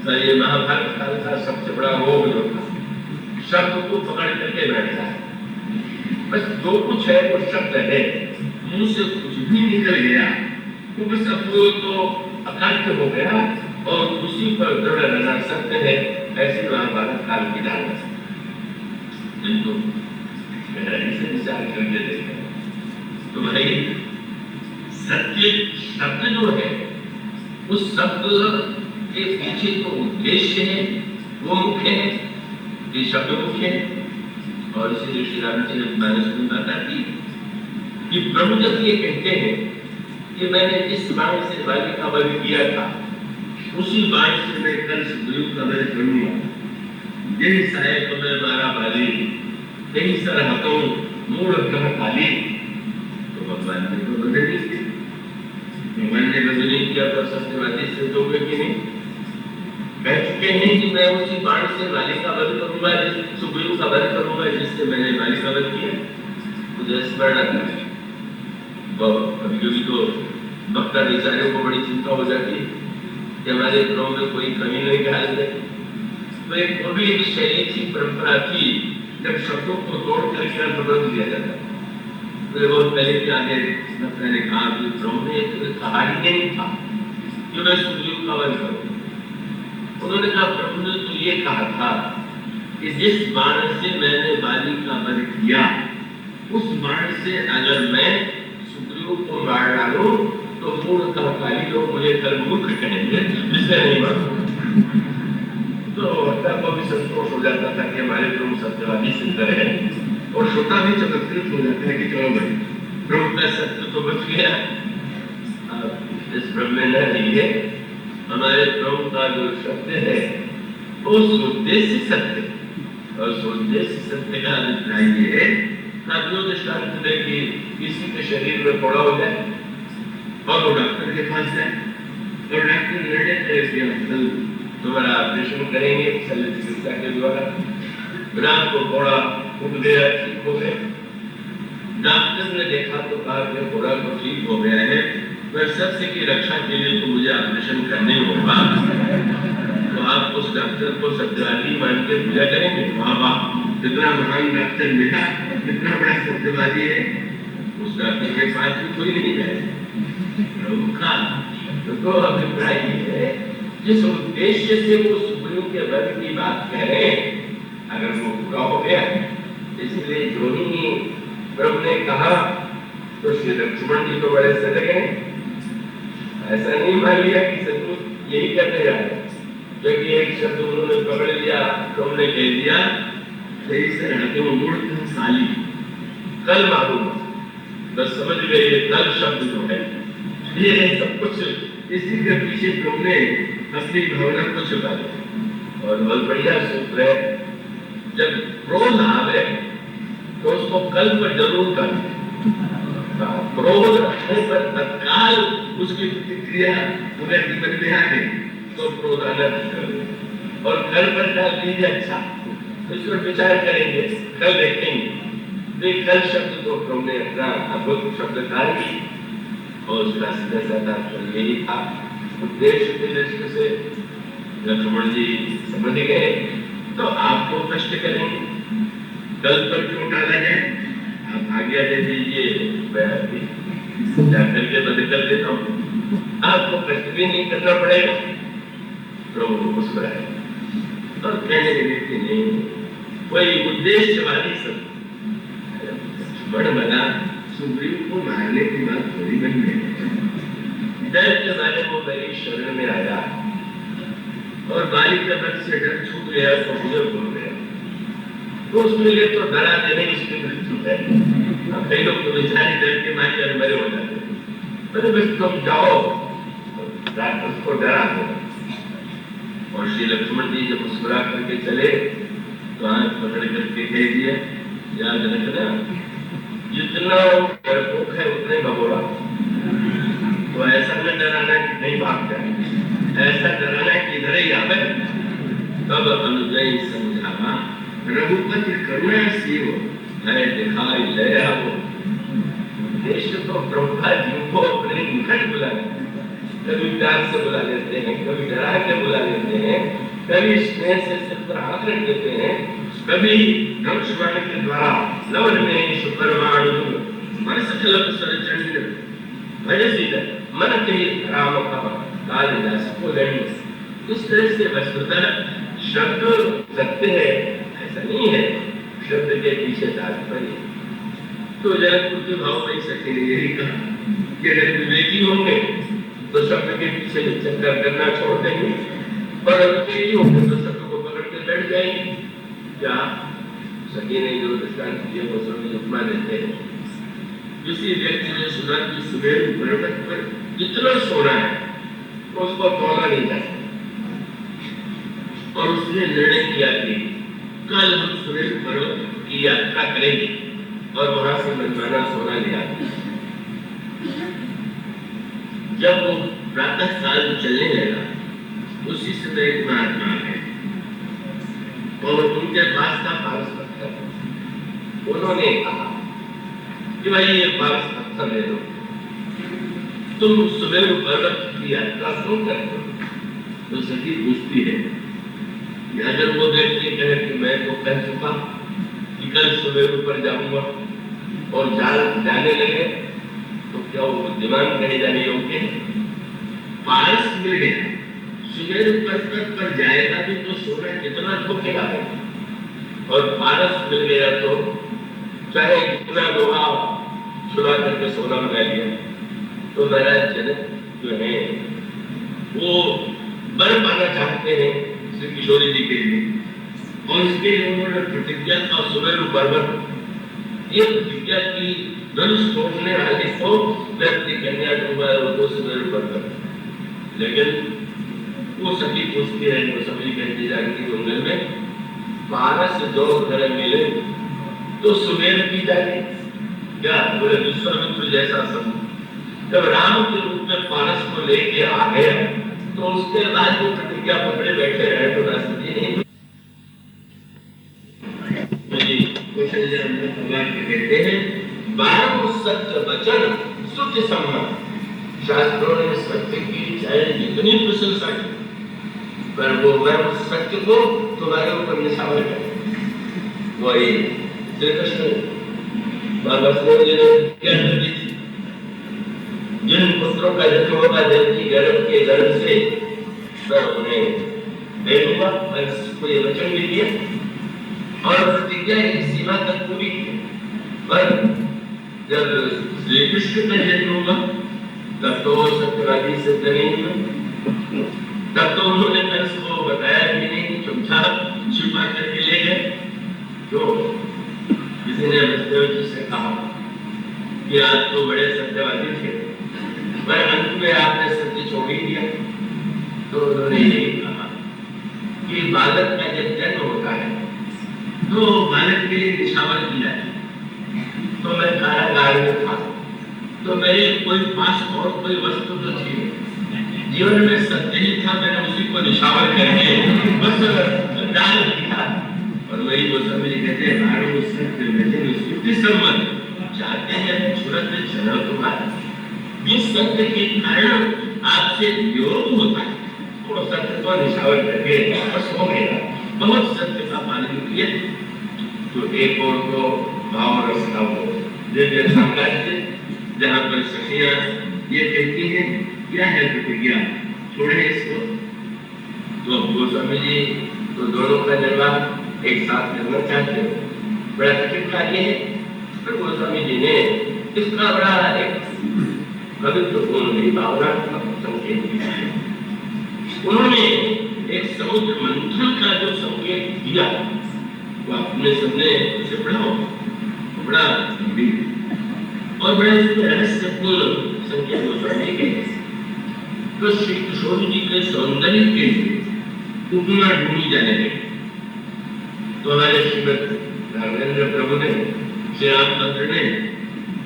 तो ये महाभारत काल का सबसे बड़ा रोग जो था, शब्द को पकड़ करके बैठ जाए। बस जो कुछ है वो शब्द है, मुंह से कुछ भी निकल गया तो बस अब वो तो अकार्य हो गया और उसी पर दृढ़ रहना सत्य है। ऐसी महाभारत काल की धारणा जिनको गहराई से विचार करके देखें तो भाई सत्य शब्द जो है उस शब्द के पीछे तो उद्देश्य है, वो मुख्य है, ये शब्द मुख्य है। और इसीलिए श्री रामचरितमानस में बात आती कि प्रभु जब ये कहते हैं कि मैंने जिस बाण से बाली का वध किया था उसी बाण से मैं कल सुग्रीव का वध करूंगा, यही साय को मैं मारा बाली यही सरहतों मूढ़ ग्रह काली। तो भगवान ने तो वध नहीं किया, भगवान ने वध नहीं किया तो सत्यवादी सिद्ध हो गए कि नहीं। कह चुके हैं कि मैं उसी बाण से बाली का वध करूंगा, सुग्रीव का वध करूंगा जिससे मैंने बाली का वध किया। मुझे स्मरण आता है कभी तो भक्ता बेचारे को बड़ी चिंता हो जाती है कि हमारे ग्रह में कोई कमी नहीं डाल दे। तो एक वो भी एक शैली थी, परंपरा थी, जब शब्दों को तोड़ करके अर्थ बदल दिया जाता है। तो बहुत पहले के आगे मैंने कहा कि ब्रह्म ने कहा ही नहीं था कि मैं सुग्रीव का वध करूं। उन्होंने कहा प्रभु ने तो ये कहा था कि जिस बाण से मैंने बाली का वध किया उस बाण से अगर मैं सुग्रीव को मार डालूं तो मूढ़ काली लोग मुझे कल मूर्ख कहेंगे, जिससे नहीं मारूं। तो वक्ता को भी संतोष हो जाता था कि हमारे प्रभु सत्यवादी सिद्ध है, और श्रोता भी चमत्कृत हो जाता है कि चलो भाई प्रभु का सत्य तो बच गया, इस ब्रह्म में नहीं है। हमारे प्रभु का जो सत्य है उस उद्देश्य सत्य, और सोचते सत्य का अभिप्राय ये है, आप जो दृष्टांत दे कि किसी के शरीर में फोड़ा हो जाए और वो डॉक्टर के पास जाए और डॉक्टर निर्णय करे कि हम कल दोबारा ऑपरेशन करेंगे शल्य चिकित्सा के द्वारा, रात को फोड़ा उठ गया, ठीक हो गया। डॉक्टर ने देखा तो कहा कि फोड़ा तो ठीक हो गया है, पर सत्य की रक्षा के लिए तो मुझे ऑपरेशन करने होगा। तो आप उस डॉक्टर को सत्यवादी मान के पूजा करेंगे? वाह वाह, कितना महान डॉक्टर मिला, कितना बड़ा सत्यवादी है। उस डॉक्टर के पास भी कोई नहीं जाए। प्रभु का तो अभिप्राय ये है, जिस उद्देश्य से वो सुप्रीम के वर्ग की बात कह रहे हैं, अगर वो पूरा हो गया, इसलिए जो ही प्रभु ने कहा तो श्री लक्ष्मण जी तो बड़े सजग हैं। ऐसा नहीं मान लिया कि सचमुच यही करने जा रहे, क्योंकि एक शब्द उन्होंने पकड़ लिया, प्रभु ने कह दिया सही से रहते वो मूर्ख साली कल मालूम, बस समझ गए कल शब्द जो है ये सब कुछ इसी के पीछे प्रभु ने अपनी भावना को छुपा दिया। और बहुत बढ़िया सूत्र है, जब क्रोध आवे तो उसको कल पर जरूर कर, क्रोध रखने पर तत्काल उसकी प्रतिक्रिया अगर जीवन में आ गई तो क्रोध आना कर, और कल पर डाल दीजिए अच्छा तो इस पर विचार करेंगे, कल देखेंगे। तो कल शब्द तो प्रभु ने अपना अद्भुत शब्द कार्य की और उसका सीधा साधा यही था। उद्देश्य की दृष्टि से लक्ष्मण जी समझ गए तो आपको कष्ट करेंगे, कल पर क्यों टाला जाए, आप आज्ञा दे दीजिए, मैं जाकर के बंद कर देता हूँ, आपको कष्ट भी नहीं करना पड़ेगा। प्रभु मुस्कुराए और कहने लगे कि नहीं, कोई उद्देश्यवादी सब बड़ बना सुग्रीव को मारने की बात थोड़ी बन गई। डर के मारे वो मेरी शरण में आया और बालिक का वध से डर छूट गया तो मुझे भूल गया, तो उसके लिए तो डरा देने इसकी मृत्यु है। अब कई लोग तो बेचारे डर के मारे और मरे हो जाते, तो बस तुम जाओ उसको डरा दो। और श्री लक्ष्मण जी जब मुस्कुरा करके चले तो हाथ पकड़ करके कह दिया, याद रखना जितना डरपोक है उतने भगोड़ा, तो ऐसा न डराना कि नहीं भाग जाए, ऐसा डराना कि इधर ही आवे। तब अनुजय समझावा रघुपति करुणा शिव है दिखाई ले आओ। देश तो ब्रह्मा जी को अपने निकट बुलाए, कभी प्यार से बुला लेते हैं, कभी डरा के बुला लेते हैं, कभी स्नेह से सिर पर हाथ रख देते हैं, कभी धनुष्वाण के द्वारा लवन में सुपरवाणु मन सखल सरचंड भजसीद मन के राम का कालिदास को गणी। इस तरह से वस्तुतः शब्द सत्य है ऐसा नहीं है, शब्द के पीछे तात्पर्य। तो जनकपुर के भाव में सखी ने यही कहा कि अगर विवेकी होंगे तो शब्द के पीछे चक्कर करना छोड़ देंगे, और अगर होंगे तो शब्द को पकड़ के बैठ जाएंगे। क्या सखी ने जो दृष्टांत दिए वो सभी उपमा देते हैं। किसी व्यक्ति ने सुना कि सुमेरु पर्वत पर कितना सोना है तो उसको तोला नहीं जा सकता, और उसने निर्णय किया कि कल हम सुमेरु पर्वत की यात्रा करेंगे और वहां से मनमाना सोना ले आते। जब वो प्रातः काल चलने लगा उसी समय एक महात्मा आ गए और उनके पास था पारस पत्थर। उन्होंने कहा कि भाई ये पारस पत्थर ले लो, तुम सुमेरु पर्वत की यात्रा क्यों करते हो? तो सखी पूछती है कि अगर वो व्यक्ति कहे कि मैं तो कह चुका कि कल सुमेरु पर जाऊंगा और जाने लगे तो क्या वो बुद्धिमान कहे जाने योग्य? पारस मिल गया, सुमेरु पर्वत पर जाएगा भी तो सोना कितना ठोकेगा, और पारस मिल गया तो चाहे कितना लोहा छुड़ा करके सोना बना लिया। तो महाराज जनक जो है वो बर पाना चाहते हैं श्री किशोरी जी के लिए, और इसके लिए उन्होंने प्रतिज्ञा का सुमेरु पर्वत, ये प्रतिज्ञा की धनुष तोड़ने वाले को व्यक्ति कन्या दूंगा वो सुमेरु पर्वत। लेकिन वो सभी पूछती है, वो सभी कहती जाती मंगल में पारस जो घर मिले तो सुमेर की जाए क्या बोले विश्वामित्र जैसा सब जब राम के रूप में पारस को लेके आ गया तो उसके बाद वो प्रतिज्ञा पकड़े बैठे रहे तो राष्ट्रपति नहीं कहते हैं 12 सत्य वचन सुच सम्मान। शास्त्रों ने सत्य की चाहे जितनी प्रशंसा की पर वो मैं उस सत्य को तुम्हारे ऊपर निछावर कर वही श्री कृष्ण बाबा जी ने क्या दी थी जिन पुत्रों का जन्म होगा देवकी गर्भ के गर्भ से मैं उन्हें दे दूंगा। मैं इसको ये वचन भी दिया और प्रतिज्ञा एक सीमा तक पूरी की पर जब श्री कृष्ण का जन्म होगा तब तो सत्यवादी सिद्ध नहीं हुआ। तब तो उन्होंने कंस को बताया भी नहीं चुपचाप छिपा करके ले गए। तो किसी ने वसुदेव जी से कहा कि आज तो बड़े सत्यवादी थे पर अंत में आपने सत्य छोड़ ही दिया। तो उन्होंने यही कहा कि बालक का जब जन्म होता है तो बालक के लिए निछावर किया है तो मैं कारागार में था तो मेरे कोई पास और कोई वस्तु तो थी जीवन में सत्य ही था मैंने उसी को निछावर करके बस डाल दिया। और वही वो समझ कहते हैं भाड़ो सत्य वचन सुधि सम्मत चाहते हैं तुरंत चलो तुम्हारा जिस सत्य के कारण आपसे योग होता है वो सत्य को निछावर करके बस हो गया। बहुत सत्य का पालन किया तो एक और तो भाव रस का वो दिव्य साम्राज्य जहाँ पर सखियां ये कहती हैं क्या है प्रतिज्ञा छोड़े इसको। तो गोस्वामी जी तो दोनों का निर्वाह एक साथ करना चाहते हैं बड़ा कठिन कार्य है पर गोस्वामी जी ने इसका बड़ा एक पवित्रपूर्ण भावनात्मक संकेत दिया। उन्होंने एक समुद्र मंथन का जो संकेत दिया वो अपने सबने उसे पढ़ा बड़ा और बड़ा इसमें रहस्यपूर्ण संकेत गोस्वामी के तो श्री किशोर जी के सौंदर्य के लिए उपमा ढूंढी जाने लगी। तो हमारे श्रीमद राघवेंद्र प्रभु ने श्री रामचंद्र ने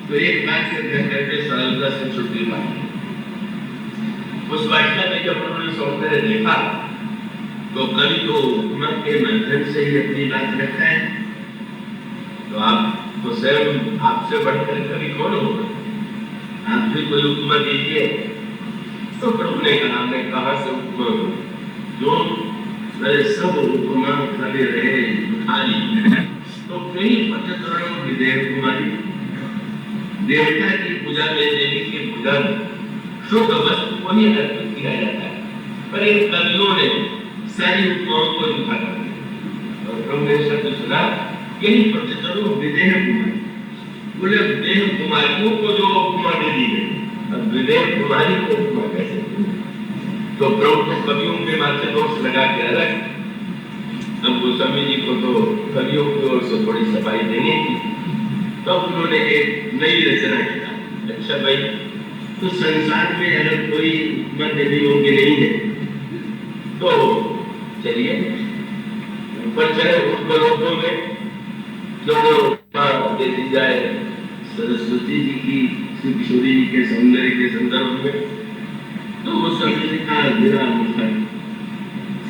तो एक बात से घर करके सरलता से छुट्टी मांगी। उस वाटिका में जब उन्होंने सौंदर्य देखा तो कवि तो उपमा के माध्यम से ही अपनी बात रखता है। तो आप तो स्वयं आपसे बढ़कर कवि कौन होगा आप भी कोई उपमा दीजिए। तो प्रभु ने कहा मैं कहाँ से उपमा जो मेरे सब उपमा कवि रहे खाली तो कई पचतरण विदेह कुमारी देवता की पूजा में देवी की पूजा में शुद्ध वस्तु को ही अर्पित किया जाता है पर इन कवियों ने सारी उपमाओं को झूठा कर दिया। और प्रभु ने शब्द सुना यही प्रतितरो विदेह कुमारी बोले देह कुमारियों को जो उपमा दे दी गई अब विदेह कुमारी को उपमा कैसे तो प्रभु तो कवियों के माथे दोष लगा के अलग। अब गोस्वामी जी को तो कवियों की ओर से थोड़ी सफाई देनी थी तब तो उन्होंने एक नई रचना किया। अच्छा भाई तो संसार में अगर कोई उपमा देने योग्य नहीं है तो चलिए ऊपर चले उपलोकों में जो दे दी जाए सरस्वती जी की श्री किशोरी जी के सौंदर्य के संदर्भ में। तो वो सभी का मेरा मुखर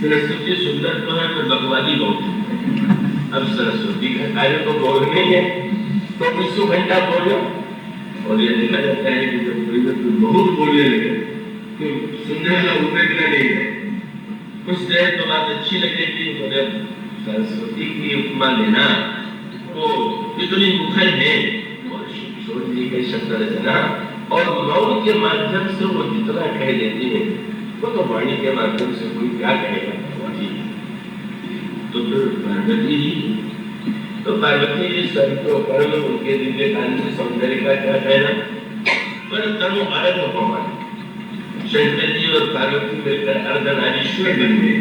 सरस्वती सुंदर तो है पर बकवादी बहुत है। अब सरस्वती का कार्य तो बोल नहीं है तो 20 घंटा बोलो और ये देखा जाता है कि जब कोई व्यक्ति बहुत बोलने लगे तो सुनने वाला उपेक्षा नहीं है। कुछ देर तो बात अच्छी लगेगी मगर सरस्वती की उपमा लेना तो इतनी मुखर है और किशोर जी के शब्द रचना और मौन के माध्यम से वो जितना कह देती है वो तो वाणी के माध्यम से कोई क्या कहेगा। तो फिर पार्वती जी तो पार्वती जी सरितो कर्म उनके दिव्य कान से सौंदर्य का क्या कहना पर कर्म भारत हो पाए शंकर जी और पार्वती मिलकर अर्धनारीश्वर बन गए।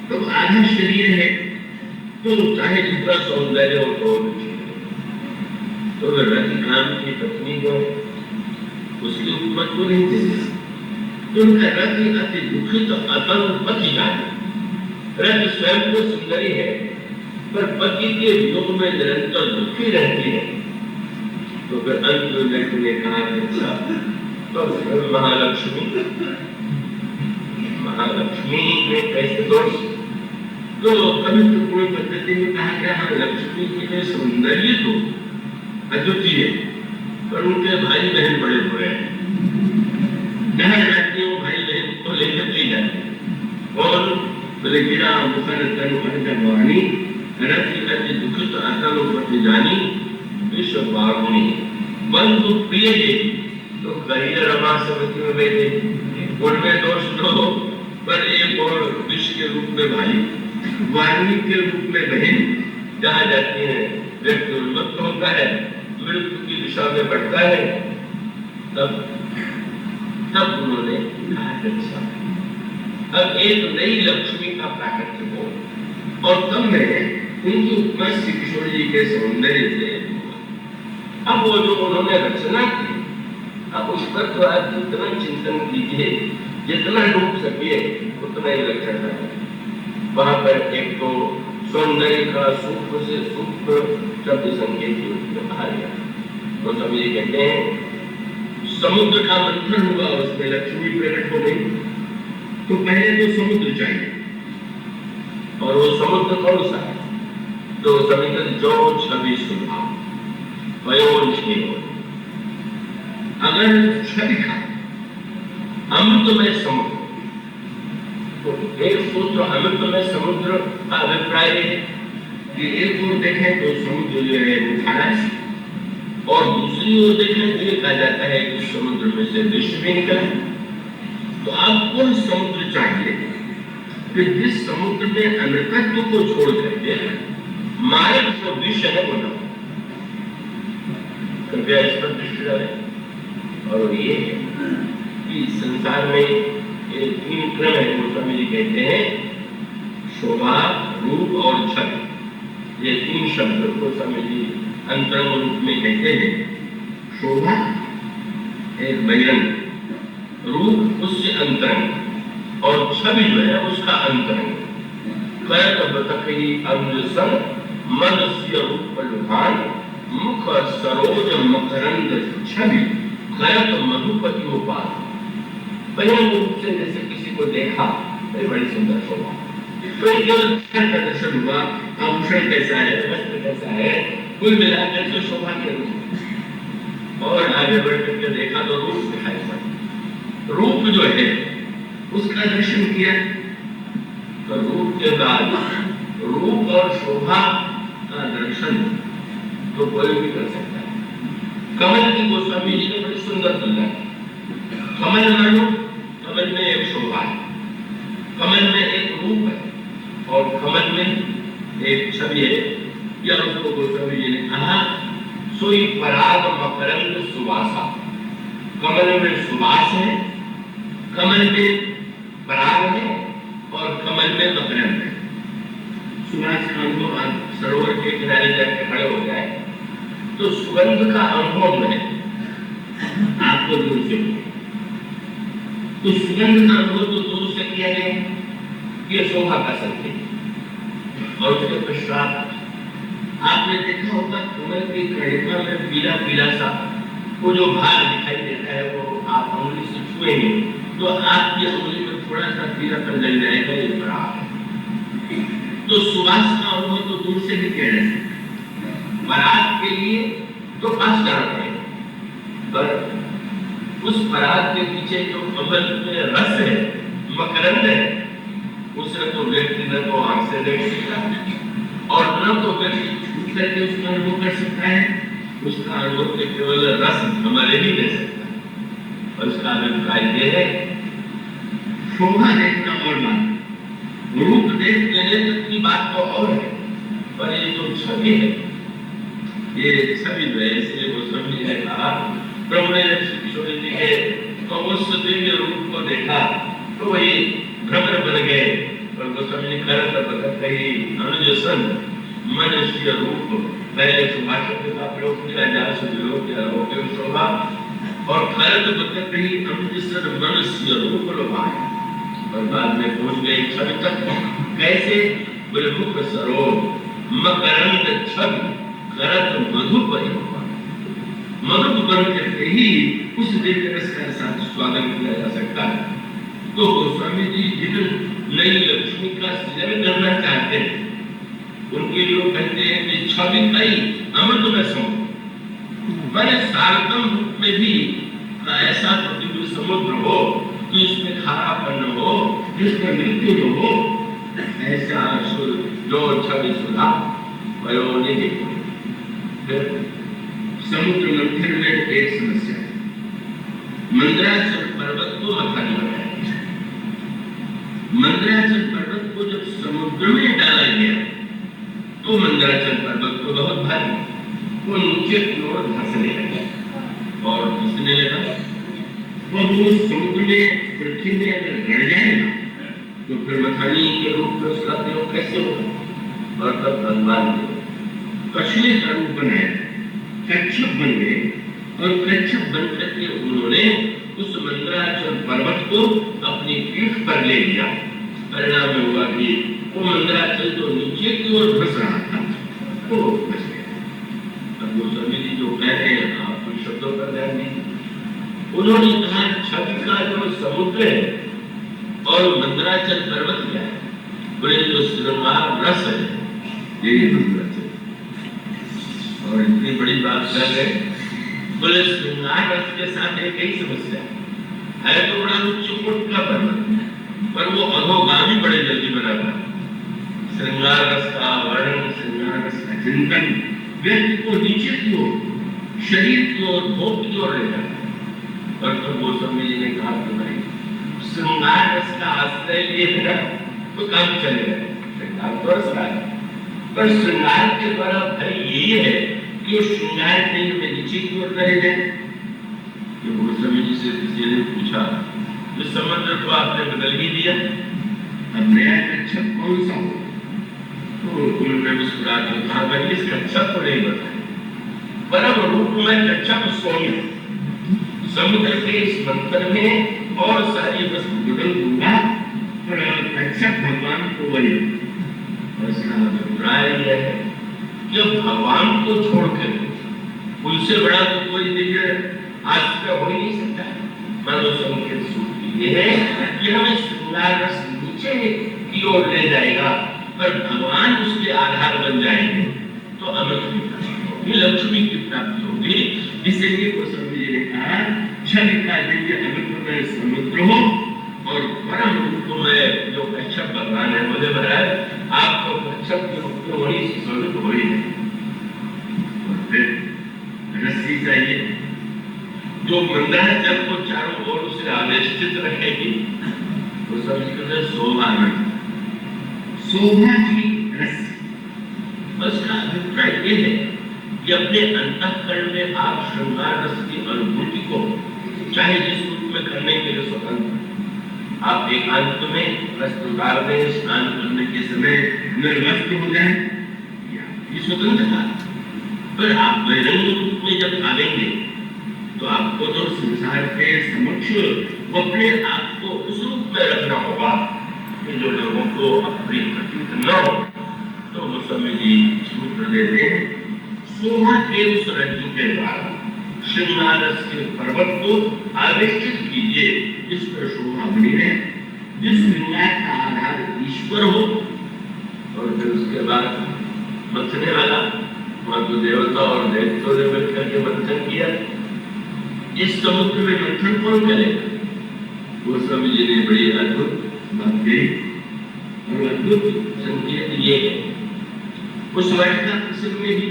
तो आधा शरीर है तो चाहे जितना सौंदर्य हो तो रति राम की पत्नी को उसकी उपमा को नहीं देते तो उनका रति अति दुखित अतंग पति जाने रति स्वयं तो सुंदरी है पर पति के वियोग में निरंतर दुखी रहती है। तो फिर अंत में व्यक्ति ने कहा तो महालक्ष्मी ने कैसे दोष? तो कभी तो कोई पद्धति में कहा गया हाँ लक्ष्मी की में सौंदर्य तो अद्वितीय है, पर उनके भाई बहन बड़े बुरे हैं। जहाँ जाती है वो भाई बहन को लेकर चली जाती है। और बोले गिरा मुखर तनु अर्धवाणी रति रति दुखित अतनु पति जानी विश्व बागुनी बंधु प्रिय देवी तो करिए रमा समिति में बैठे उनमें दोष लो, पर एक और विश्व के रूप में भाई, वाल्मीकि के रूप में बहन जहाँ जाती है व्यक्ति उन्मत्त होता है, मृत्यु की दिशा में बढ़ता है। तब उन्होंने कहा अच्छा अब एक नई लक्ष्मी का प्राकट्य हो, और तब मैं उनकी उपमा श्री किशोर जी के सौंदर्य से अब वो जो उन्होंने रचना की, अब उस पर तो आज जितना चिंतन कीजिए, जितना डूब सके उतना ही लक्षण है। वहां पर एक तो सौंदर्य का सूक्ष्म से सूक्ष्म शब्द संकेत कहा गया। तो सब ये कहते हैं समुद्र का मंथन हुआ, उसमें लक्ष्मी प्रकट हो गई। तो पहले तो समुद्र चाहिए, और वो समुद्र कौन सा है? तो समुद्र जो छवि सुधा अगर छवि का अमृतमय समुद्र, तो एक सूत्र अमृतमय समुद्र का अभिप्राय है कि एक ओर देखें तो समुद्र जो है खारा है, और दूसरी ओर देखें तो ये कहा जाता है कि समुद्र में से विश्व भी निकला है। तो आपको समुद्र चाहिए कि जिस समुद्र में अमृतत्व को छोड़ करके मार्ग को विश्व है बनाओ। कृपया इस पर दृष्टि डालें। और ये कि संसार में ये तीन क्रम है, वो स्वामी जी कहते हैं शोभा, रूप और छवि। ये तीन शब्द को स्वामी जी अंतरंग रूप में कहते हैं। शोभा एक बहिरंग, रूप उससे अंतरंग, और छवि जो है उसका अंतरंग। करत बतकहि अंजसन मनस्य रूप लुभान मुख सरोज मकरंद छवि करत मधुपति उपान। बहिरंग रूप से जैसे किसी को देखा तो बड़ी सुंदर शोभा, तो केवल का दर्शन हुआ, आभूषण कैसा है, वस्त्र कैसा है, कुल मिलाकर के शोभा के रूप। और आगे बढ़ करके देखा तो रूप दिखाई पड़ा। रूप जो है उसका दर्शन किया, तो रूप के बाद रूप और शोभा का दर्शन तो कोई भी कर सकता है। कमल की गोस्वामी जी ने बड़ी सुंदर तुलना की। कमल मानो, कमल में एक शोभा है, कमल में एक रूप है, और कमल में एक छवि है। या उसको गोस्वामी जी ने कहा सोई पराग मकरंद सुवासा। कमल में सुवास है, कमल में पराग है, और कमल में मकरंद है। सुवास का अनुभव आप सरोवर के किनारे जाकर खड़े हो जाए तो सुगंध का अनुभव है आपको दूर से। तो सुगंध का अनुभव तो दूर से किया गया, ये शोभा का संकेत। और उसके पश्चात आपने देखा होगा कमल की कणिका में पीला पीला सा वो जो भाग दिखाई देता है, वो आप उंगली से छुएंगे तो आपकी उंगली में थोड़ा सा पीलापन लग जाएगा, ये पराग है। तो सुवास का अनुभव तो दूर से भी किया जा सकता है। पराग के लिए तो पास जाना पड़ेगा, पर उस पराग के पीछे जो कमल में रस है, मकरंद है, उसे तो व्यक्ति न तो आंख से देख सकता है, और न तो व्यक्ति छू करके उसका अनुभव कर सकता है। उसका अनुभव केवल रस हमारे ही ले सकता है। और उसका अभिप्राय ये है शोभा देखना और बात, रूप देख लेने तक की बात तो और है, पर ये जो छवि है, ये छवि जो है, इसलिए गोस्वामी जी ने कहा प्रभु ने जब श्री किशोर जी के तो उस दिव्य रूप को देखा तो वही भ्रमर बन गए। और गोस्वामी जी करत बतकहि अनुजसन मनुष्य रूप, पहले सुभाषित का प्रयोग किया जा सुयोग या रोग शोभा, और करत बतकहि अनुजसन मनुष्य रूप लुभाए। और बाद में पहुंच गए छवि तक। कैसे? मुख सरोज, मकरंद छवि करत मधुपरि मधुबन करके ही उस दिव्य रस का साथ स्वागत किया जा सकता है। तो गोस्वामी जी जिन नई लक्ष्मी का सृजन करना चाहते हैं उनके लोग कहते हैं कि छवि कई अमृत में समुद्र, मैंने सारतम रूप में भी ऐसा प्रतिबिंब समुद्र हो कि उसमें खारापन न हो, जिसमें मृत्यु न हो, ऐसा जो छवि सुधा वयोने देखो। समुद्र मंथन में एक समस्या है, मंदराचल पर्वत को मथन बनाया। मंदराचल पर्वत को जब समुद्र में डाला गया तो मंदराचल पर्वत को बहुत भारी वो नीचे की ओर धंसने लगा और धंसने लगा। वो समुद्र में पृथ्वी में अगर गड़ जाएगा तो फिर मथानी के रूप में उसका प्रयोग कैसे होगा। और तब भगवान ने कछुए का रूप बनाया, कच्छप बन गए और कच्छप बन करके उन्होंने उस मंदराचल पर्वत को अपनी पीठ पर ले लिया। परिणाम में हुआ कि वो मंदराचल जो नीचे की ओर धंस रहा था वो धंस गया। अब गोस्वामी जी जो कह रहे हैं आप कुछ शब्दों पर ध्यान दीजिए। उन्होंने कहा छवि का जो समुद्र है और मंदराचल पर्वत क्या है, बोले जो श्रृंगार रस है यही मंदराचल। और इतनी बड़ी बात कर रहे, बोले श्रृंगार रस के साथ एक ही समस्या है तो बड़ा उच्च कोटि का पर्वत पर वो अधोगामी बड़े जल्दी बनाता। श्रृंगार रस का वर्णन, श्रृंगार रस का चिंतन व्यक्ति को नीचे की ओर, शरीर की ओर, भोग की ओर ले जाता है। और तब गोस्वामी जी ने कहा कि भाई श्रृंगार रस का आश्रय लिए बिना तो काम चलेगा, श्रृंगार तो रस का है पर श्रृंगार के द्वारा भय यही है कि वो श्रृंगार केंद्र में नीचे की ओर रह जाए। तो गोस्वामी जी से किसी ने पूछा तो समुद्र को आपने बदल ही दिया, अब नया कच्छप कौन सा हो। तो उन्होंने मुस्कुरा के कहा भाई इस कच्छप को नहीं बताया, परम रूप में कच्छप सोई समुद्र के इस मंथन में और सारी वस्तु बदल दूंगा पर कच्छप भगवान को वही। उसका अभिप्राय यह है कि भगवान को छोड़कर उनसे बड़ा तो कोई दिव्य आश्रय हो ही नहीं सकता। मानो संकेत सूत्र ये है कि हमें श्रृंगार रस नीचे की ओर ले जाएगा पर भगवान उसके आधार बन जाएंगे तो अमृत की प्राप्ति होगी, लक्ष्मी की प्राप्ति होगी। इसीलिए गोस्वामी जी ने कहा छवि का दिव्य अमृत में समुद्र हो और परम रूप में जो कच्छप भगवान है, बोले महाराज आप तो कच्छप के रूप में वही स्वरूप हो ही है। और फिर रस्सी चाहिए जो मंदराचल को चारों ओर से आवेष्टित रखेगी, वो समझकर शोभा नहीं, शोभा की रस्सी। उसका अभिप्राय ये है कि अपने अंतःकरण में आप श्रृंगार रस की अनुभूति को चाहे जिस रूप में करने के लिए स्वतंत्र। आप एकांत में वस्त्र उतार दें, स्नान करने के समय निर्वस्त्र हो जाए, ये स्वतंत्रता। पर आप बहिरंग रूप में जब आवेंगे तो आपको तो संसार के समक्ष अपने आप को उस रूप में रखना होगा कि जो लोगों को अप्रिय प्रतीत न हो। तो गोस्वामी जी सूत्र देते हैं शोभा के उस रज्जु के द्वारा श्रृंगार रस के पर्वत को आवेष्टित कीजिए जिस पर शोभा बनी रहे, जिस श्रृंगार का आधार ईश्वर हो। और फिर उसके बाद मंथने वाला वहां तो देवता और दैत्यों ने मिलकर के मंथन किया। इस समुद्र में मंथन कौन करेगा। गोस्वामी जी ने बड़ी अद्भुत बात कही और अद्भुत संकेत ये है। उस वाटिका प्रसंग में भी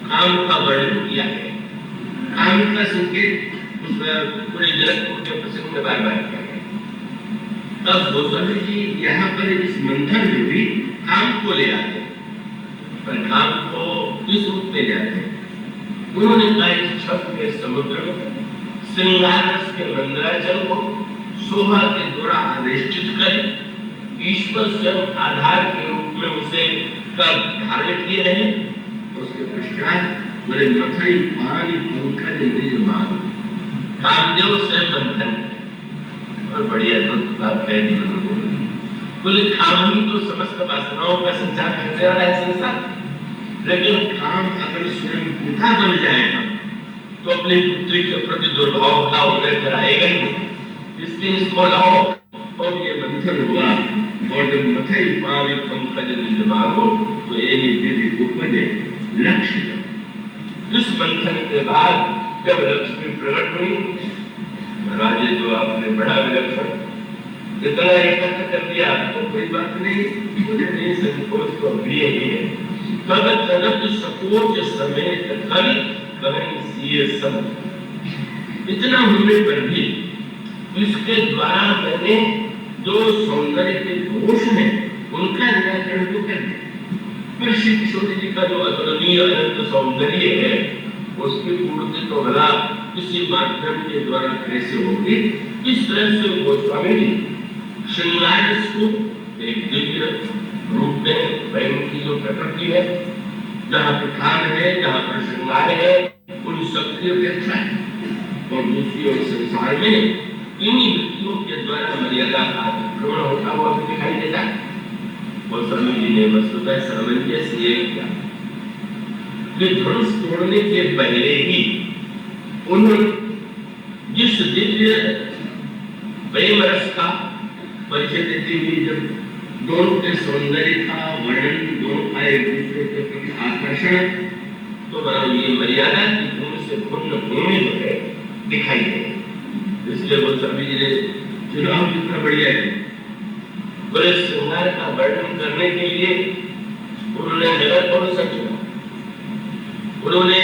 काम का वर्णन किया है, काम का संकेत उस पूरे जनकपुर के प्रसंग में बार बार किया गया। तब गोस्वामी जी यहाँ पर इस मंथन में भी काम को ले आते, पर काम को इस रूप में ले आते। उन्होंने कहा इस छप के समुद्र में श्रृंगार रस के मंदराचल को शोभा के द्वारा आवेष्टित करें, ईश्वर स्वयं आधार के रूप में उसे कब धारण किए रहे। उसके पश्चात बोले मथई पानी पंकज निर्माण कामदेव से मंथन। और बड़ी अद्भुत बात कह दी उन्होंने बोले काम ही तो समस्त वासनाओं का संचार करने वाला है संसार, लेकिन काम अगर स्वयं पिता बन जाएगा तो अपनी पुत्री के प्रति दुर्भाव का उदय कराएगा ही नहीं। इसलिए इसको लाओ और ये मंथन हुआ, और जब मथई पावे पंकज निज मारो तो यही विधि उपजे लक्ष्य। इस मंथन के बाद जब लक्ष्मी प्रकट हुई, महाराज जो आपने बड़ा विलक्षण इतना एकत्र कर दिया तो कोई बात नहीं, मुझे नहीं संकोच तो भी यही है। तब तनक सकोच समेत कल कहीं सीए सब, इतना होने पर भी इसके द्वारा मैंने जो सौंदर्य के दोष हैं उनका निराकरण तो कर दिया, पर श्री किशोर जी का जो अतुलनीय अनंत सौंदर्य है उसकी पूर्ति तो भला किसी माध्यम के द्वारा कैसे होगी। इस तरह से गोस्वामी जी श्रृंगार को एक दिव्य रूप में प्रेम की जो प्रकृति है, जहाँ प्रधान है, जहाँ पर श्रृंगार है, उन सबकी व्याख्या है। और दूसरी ओर संसार में इन्हीं वृत्तियों के द्वारा मर्यादा का अतिक्रमण होता हुआ भी दिखाई देता है। और स्वामी जी ने वस्तुतः सामंजस्य ये किया कि धनुष तोड़ने के पहले ही उन्होंने जिस दिव्य प्रेम रस का परिचय देती हुई, जब दोनों के सौंदर्य का वर्णन, दोनों का एक दूसरे के प्रति आकर्षण, तो ये मर्यादा की भूमि से भिन्न भूमि जो है दिखाई दे। इसलिए वो स्वामी जी ने चुनाव कितना बढ़िया है। बोले श्रृंगार का वर्णन करने के लिए उन्होंने नगर कौन सा चुना, उन्होंने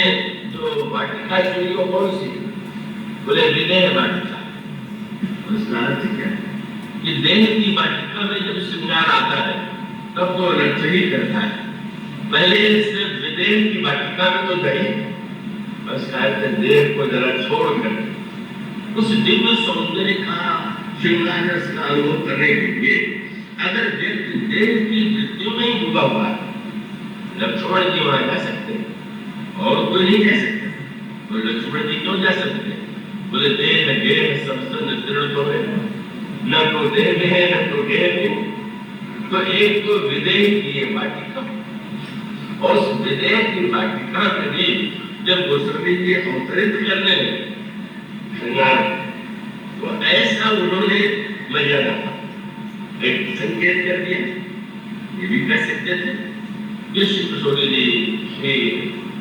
जो वाटिका चुनी वो कौन सी, बोले विदेह वाटिका। उसका अर्थ क्या है कि देह की वाटिका में जब श्रृंगार आता है तब तो रच ही करता है, पहले सिर्फ विदेह की वाटिका में तो गई, बस देह को जरा छोड़ कर उस दिव्य सौंदर्य का श्रृंगार रस का अनुभव करने के लिए अगर व्यक्ति देह की वृत्तियों में ही डूबा हुआ है, लक्ष्मण जी वहां जा सकते हैं और कोई नहीं जा सकता। तो लक्ष्मण जी क्यों जा सकते हैं, बोले देह गेह सब संग तो है, न तो देह में है न तो गेह में। तो एक तो विदेह की ये वाटिका, और उस विदेह की वाटिका में भी जब गोस्वामी जी अवतरित करने लगे श्रृंगार, तो ऐसा उन्होंने मर्यादा एक संकेत कर दिया। ये भी कह सकते थे कि श्री किशोर जी श्री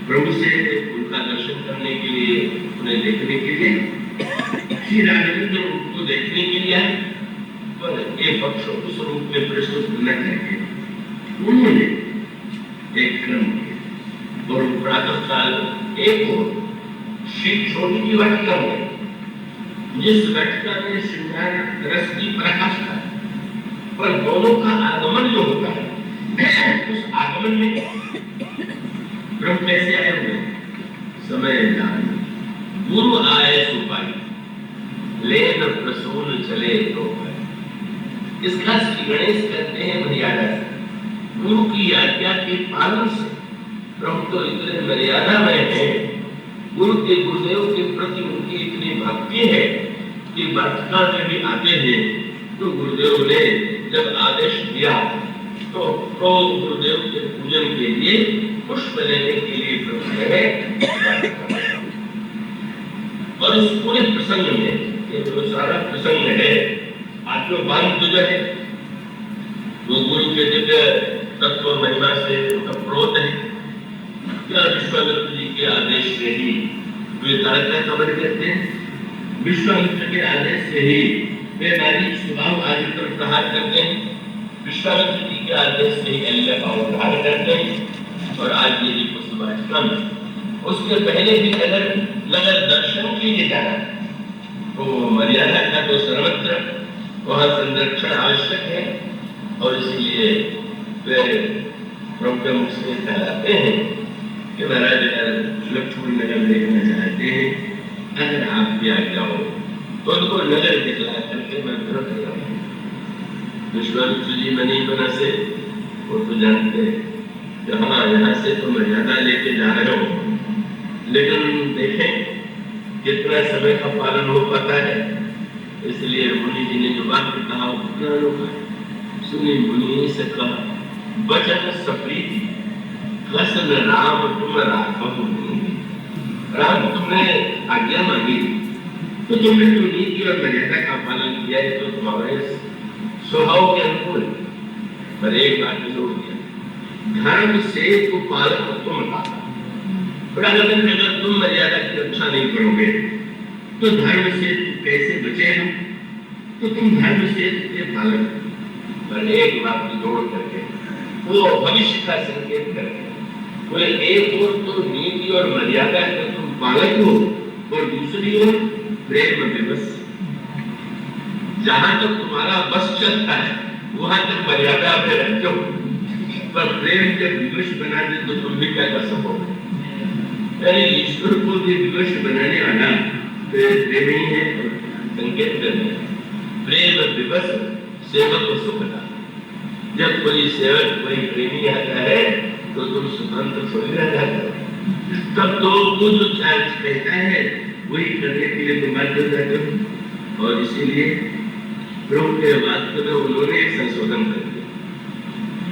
प्रभु से उनका दर्शन करने के लिए, उन्हें देखने के लिए, श्री राघवेंद्र उनको देखने के लिए आए, पर एक पक्ष उस रूप में प्रस्तुत करना चाहिए। उन्होंने एक क्रम किया और प्रातः काल एक और श्री किशोर की वाटिका में, जिस वाटिका में श्रृंगार रस की पराकाष्ठा है, पर दोनों का आगमन जो होता है उस आगमन में ब्रह्म कैसे आए हुए, समय जान गुरु आए सुपाई लेन प्रसून चले तो है। इसका श्री गणेश कहते हैं मर्यादा से, गुरु की आज्ञा के पालन से। प्रभु तो इतने मर्यादा में है, गुरु के गुरुदेव के प्रति उनकी इतनी भक्ति है कि वाटिका में भी आते हैं तो गुरुदेव ने जब आदेश दिया तो गुरुदेव के पूजन के लिए पुष्प लेने के लिए प्रभु है। और इस पूरे प्रसंग में ये जो सारा प्रसंग है, आत्मबान जो है वो गुरु के दिव्य तत्व महिमा से प्रोत है। क्या विश्वामित्र जी के आदेश से ही वे तारका खबर कहते हैं, विश्वामित्र के आदेश से ही वे नारी स्वभाव आदि पर प्रहार करते हैं, विश्वामित्र जी के आदेश से ही अल्लाह का उद्धार करते हैं। और आज ये पुष्प वाटिका में उसके पहले भी अगर दर्शन के लिए जाना तो मर्यादा का तो सर्वत्र वहाँ संरक्षण आवश्यक है। और इसलिए वे प्रभु मुख से कहलाते हैं कि महाराज अगर लक्ष्मण नगर देखना चाहते हैं, अगर आप भी आ जाओ तो उनको नगर दिखला करके मैं तुरंत जाऊंगा। विश्वामित्र जी में नहीं बना से वो तो जानते हैं हाँ यहाँ से तो मर्यादा लेके जा रहे हो, लेकिन देखें कितना समय का पालन हो पाता है। इसलिए मुनि जी ने जो बात कहा वो कितना अनोखा है। सुनी मुनि सका वचन सप्रीति कसन राम तुम राखो। राम तुमने आज्ञा मांगी तो तुमने जो नीति और मर्यादा का पालन किया है तो तुम्हारे स्वभाव के अनुकूल, पर एक बात जोड़ दिया, धर्म से तो पालन तुम पाता। पर अगर तुम मर्यादा की रक्षा नहीं करोगे तो धर्म से कैसे बचेगा? तो तुम धर्म से ये पालन, पर एक बात जोड़ करके वो भविष्य का संकेत करके बोले, एक ओर तो नीति और मर्यादा का तुम पालक हो और दूसरी ओर प्रेम विवश। जहां तक तुम्हारा बस चलता है वहां तक मर्यादा में रखो, पर प्रेम जब विवश बना दे तो तुम भी क्या कर सकोगे? यानी ईश्वर को भी विवश बनाने वाला प्रेम ही है। संकेत करने प्रेम विवश सेवक को सुख था। जब कोई सेवक कोई प्रेमी आता है तो तुम स्वतंत्र थोड़ी रह जाते हो, तब तो वो जो चार्ज कहता है वही करने के लिए तुम बाध्य हो जाते हो। और इसीलिए प्रभु के वाक्य में उन्होंने एक संशोधन कर दिया।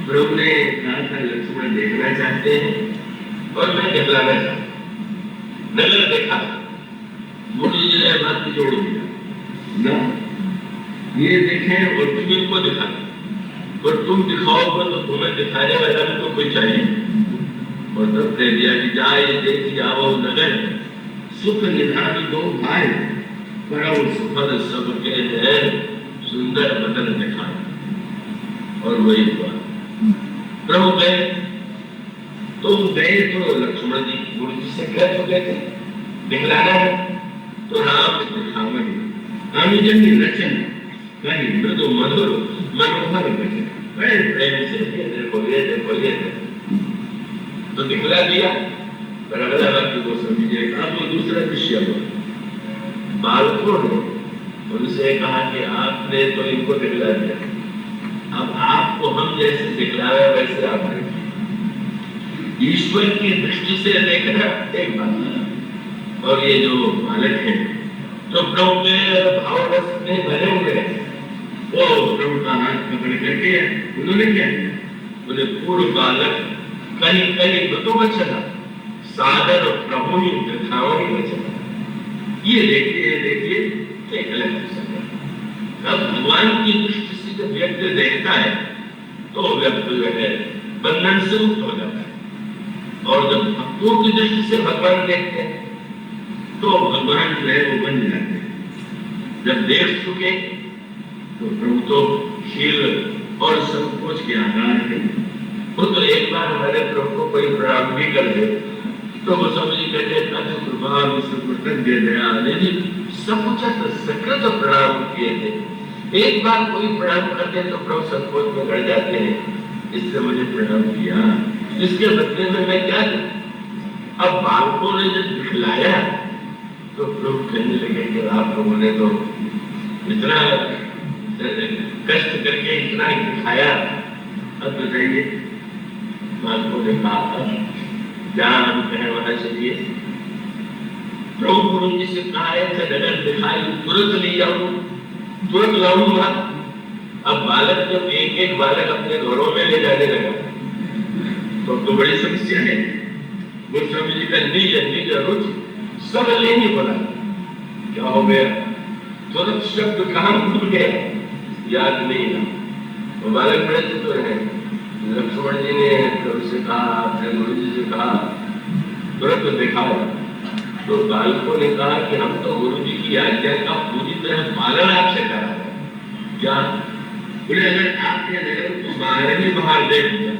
प्रभु ने कहा था लक्ष्मण देखना चाहते हैं और मैं दिखलाना चाहता हूं। नगर देखा, मुझे ये बात जोड़ दिया ना, ये देखें और तुम इनको दिखा, और तुम दिखाओगे तो तुम्हें दिखाने वाला भी तो कोई चाहिए। और तब कह दिया कि जाए देख जाओ नगर, सुख निधान दो भाई, परम सुखद सबके हैं, सुंदर बदन दिखा। और वही हुआ, प्रभु गए तो गए तो लक्ष्मण जी गुरु जी से कह चुके थे दिखलाना है, तो राम दिखावे अनुजन रचन कहीं मृदु मधुर मनोहर बचन, बड़े प्रेम से ये देखो तो दिखला दिया। पर अगला वक्त को समझिए, अब वो दूसरा विषय हुआ। बालकों ने उनसे कहा कि आपने तो इनको दिखला दिया, अब आपको हम जैसे दिखलावे वैसे आप देखिए। ईश्वर की दृष्टि से देखना एक बात है, और ये जो बालक है तो प्रभु के भाव रस में भरे हुए हैं, वो प्रभु का हाथ पकड़ करके उन्होंने क्या किया? बोले पूर्व बालक कहीं कहीं मृदु वचन साधन प्रभु ही दिखावनी वचन। ये देखिए एक अलग विषय। अब भगवान की दृष्टि से जब व्यक्ति देखता है तो व्यक्ति जो है बंधन से मुक्त हो जाता है, और जब भक्तों की दृष्टि से भगवान देखते हैं तो भगवान जो है वो बन जाते हैं। जब देख चुके तो प्रभु तो शील और संकोच के आधार है। वो तो एक बार हमारे प्रभु को कोई प्रणाम भी कर दे तो वो समझी कहते कृपा कृतज्ञ दयालु सकुचत सकृत प्रणाम किए थे। एक बार कोई प्रणाम करते तो प्रभु संकोच में गड़ जाते हैं, इससे मुझे प्रणाम किया, इसके बदले में मैं क्या दूं? अब बालकों ने जब दिखलाया तो प्रभु कहने लगे कि आप लोगों ने तो इतना कष्ट करके इतना ही दिखाया, अब बताइए। बालकों ने कहा जहां हम कहें वहां चलिए। प्रभु गुरु जी से कहा है नगर दिखाई तुरंत ले जाऊं, तुरंत लाऊंगा। अब बालक जब एक एक बालक अपने घरों में ले जाने लगा तो बड़ी समस्या है। गोस्वामी जी का निज रुचि सब लेनी पड़ा। क्या हो गया? तुरंत शब्द कहां भूल गया, याद नहीं था। वो बालक बड़े चतुर है। लक्ष्मण जी ने प्रभु से कहा, अपने गुरु जी से कहा तुरंत दिखाओ। तो बालकों ने कहा कि हम तो गुरु जी की आज्ञा का पूरी तरह पालन आपसे करा है। क्या बोले? अगर आपके नगर को बाहर ही बाहर देख लिया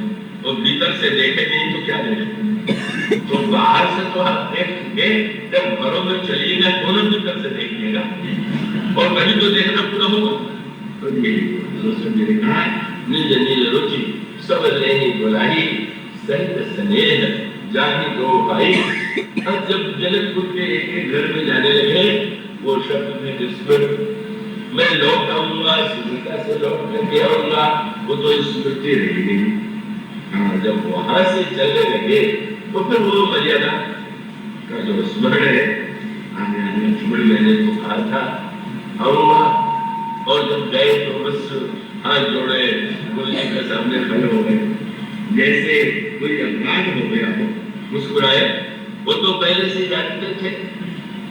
और भीतर से देखे नहीं तो क्या देखेंगे? तो बाहर से तो आप देखेंगे, जब घरों में चलिएगा दोनों भीतर से देखिएगा और वही तो देखना पूरा होगा। तो ये कहा निज निज रुचि सब लेनी बुलाई सहित स्नेह जानी दो भाई। अब जब जनकपुर के एक घर में जाने लगे वो शब्द में जिसमें मैं लौट आऊंगा, सुमित्रा से लौट करके आऊंगा, वो तो स्मृति रही नहीं। हाँ, जब वहां से चलने लगे तो फिर वो मर्यादा का जो स्मरण है, लक्ष्मण मैंने तो कहा था आऊंगा, और जब गए तो बस हाथ जोड़े गुरु जी के सामने खड़े हो गए, जैसे कोई अपराध हो गया हो, मुस्कुराए। वो तो पहले से जानते थे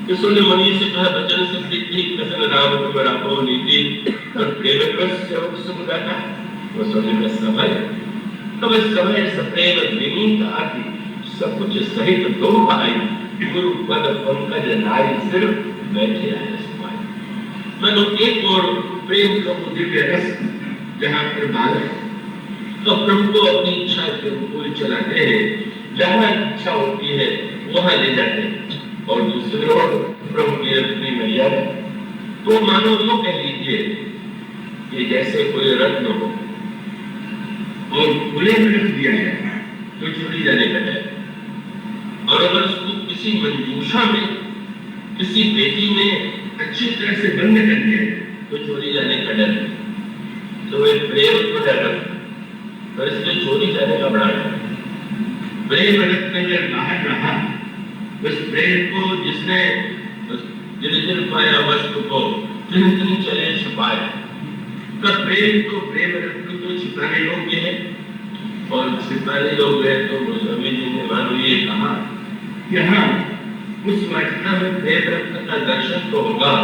कि सुन मणि से कहा वचन से प्रीति कथन राम राघव नीति और प्रेम रस से सुख गाता। वो सोने का समय तब इस समय सप्रेम विनीत आदि सब कुछ सहित दो भाई गुरु पद पंकज नाई सिर बैठे आए सुभाई। मनो एक और प्रेम का दिव्य रस जहाँ पर बालक तो प्रभु को अपनी इच्छा के अनुकूल चलाते हैं, जहाँ इच्छा होती है वहाँ ले जाते हैं, और दूसरे ओर प्रभु की अपनी मर्यादा। तो मानो लो कह लीजिए कि जैसे कोई रत्न हो और खुले में रख दिया जाए तो चोरी जाने का डर, और अगर उसको किसी मंजूषा में किसी पेटी में अच्छी तरह से बंद कर दिया तो चोरी जाने का डर। तो एक प्रेम को डर, पर इसलिए चोरी जाने का बड़ा डर। प्रेम रत्न जब बाहर रहा, उस प्रेम को जिसने जिन पाया वस्तु को जिन चले छुपाए, तब प्रेम को प्रेम रत्न को छिपाने योग्य है, और छिपाने योग्य है। तो गोस्वामी जी ने मानो ये कहा कि हाँ, उस वाटिका में प्रेम रत्न का दर्शन तो होगा,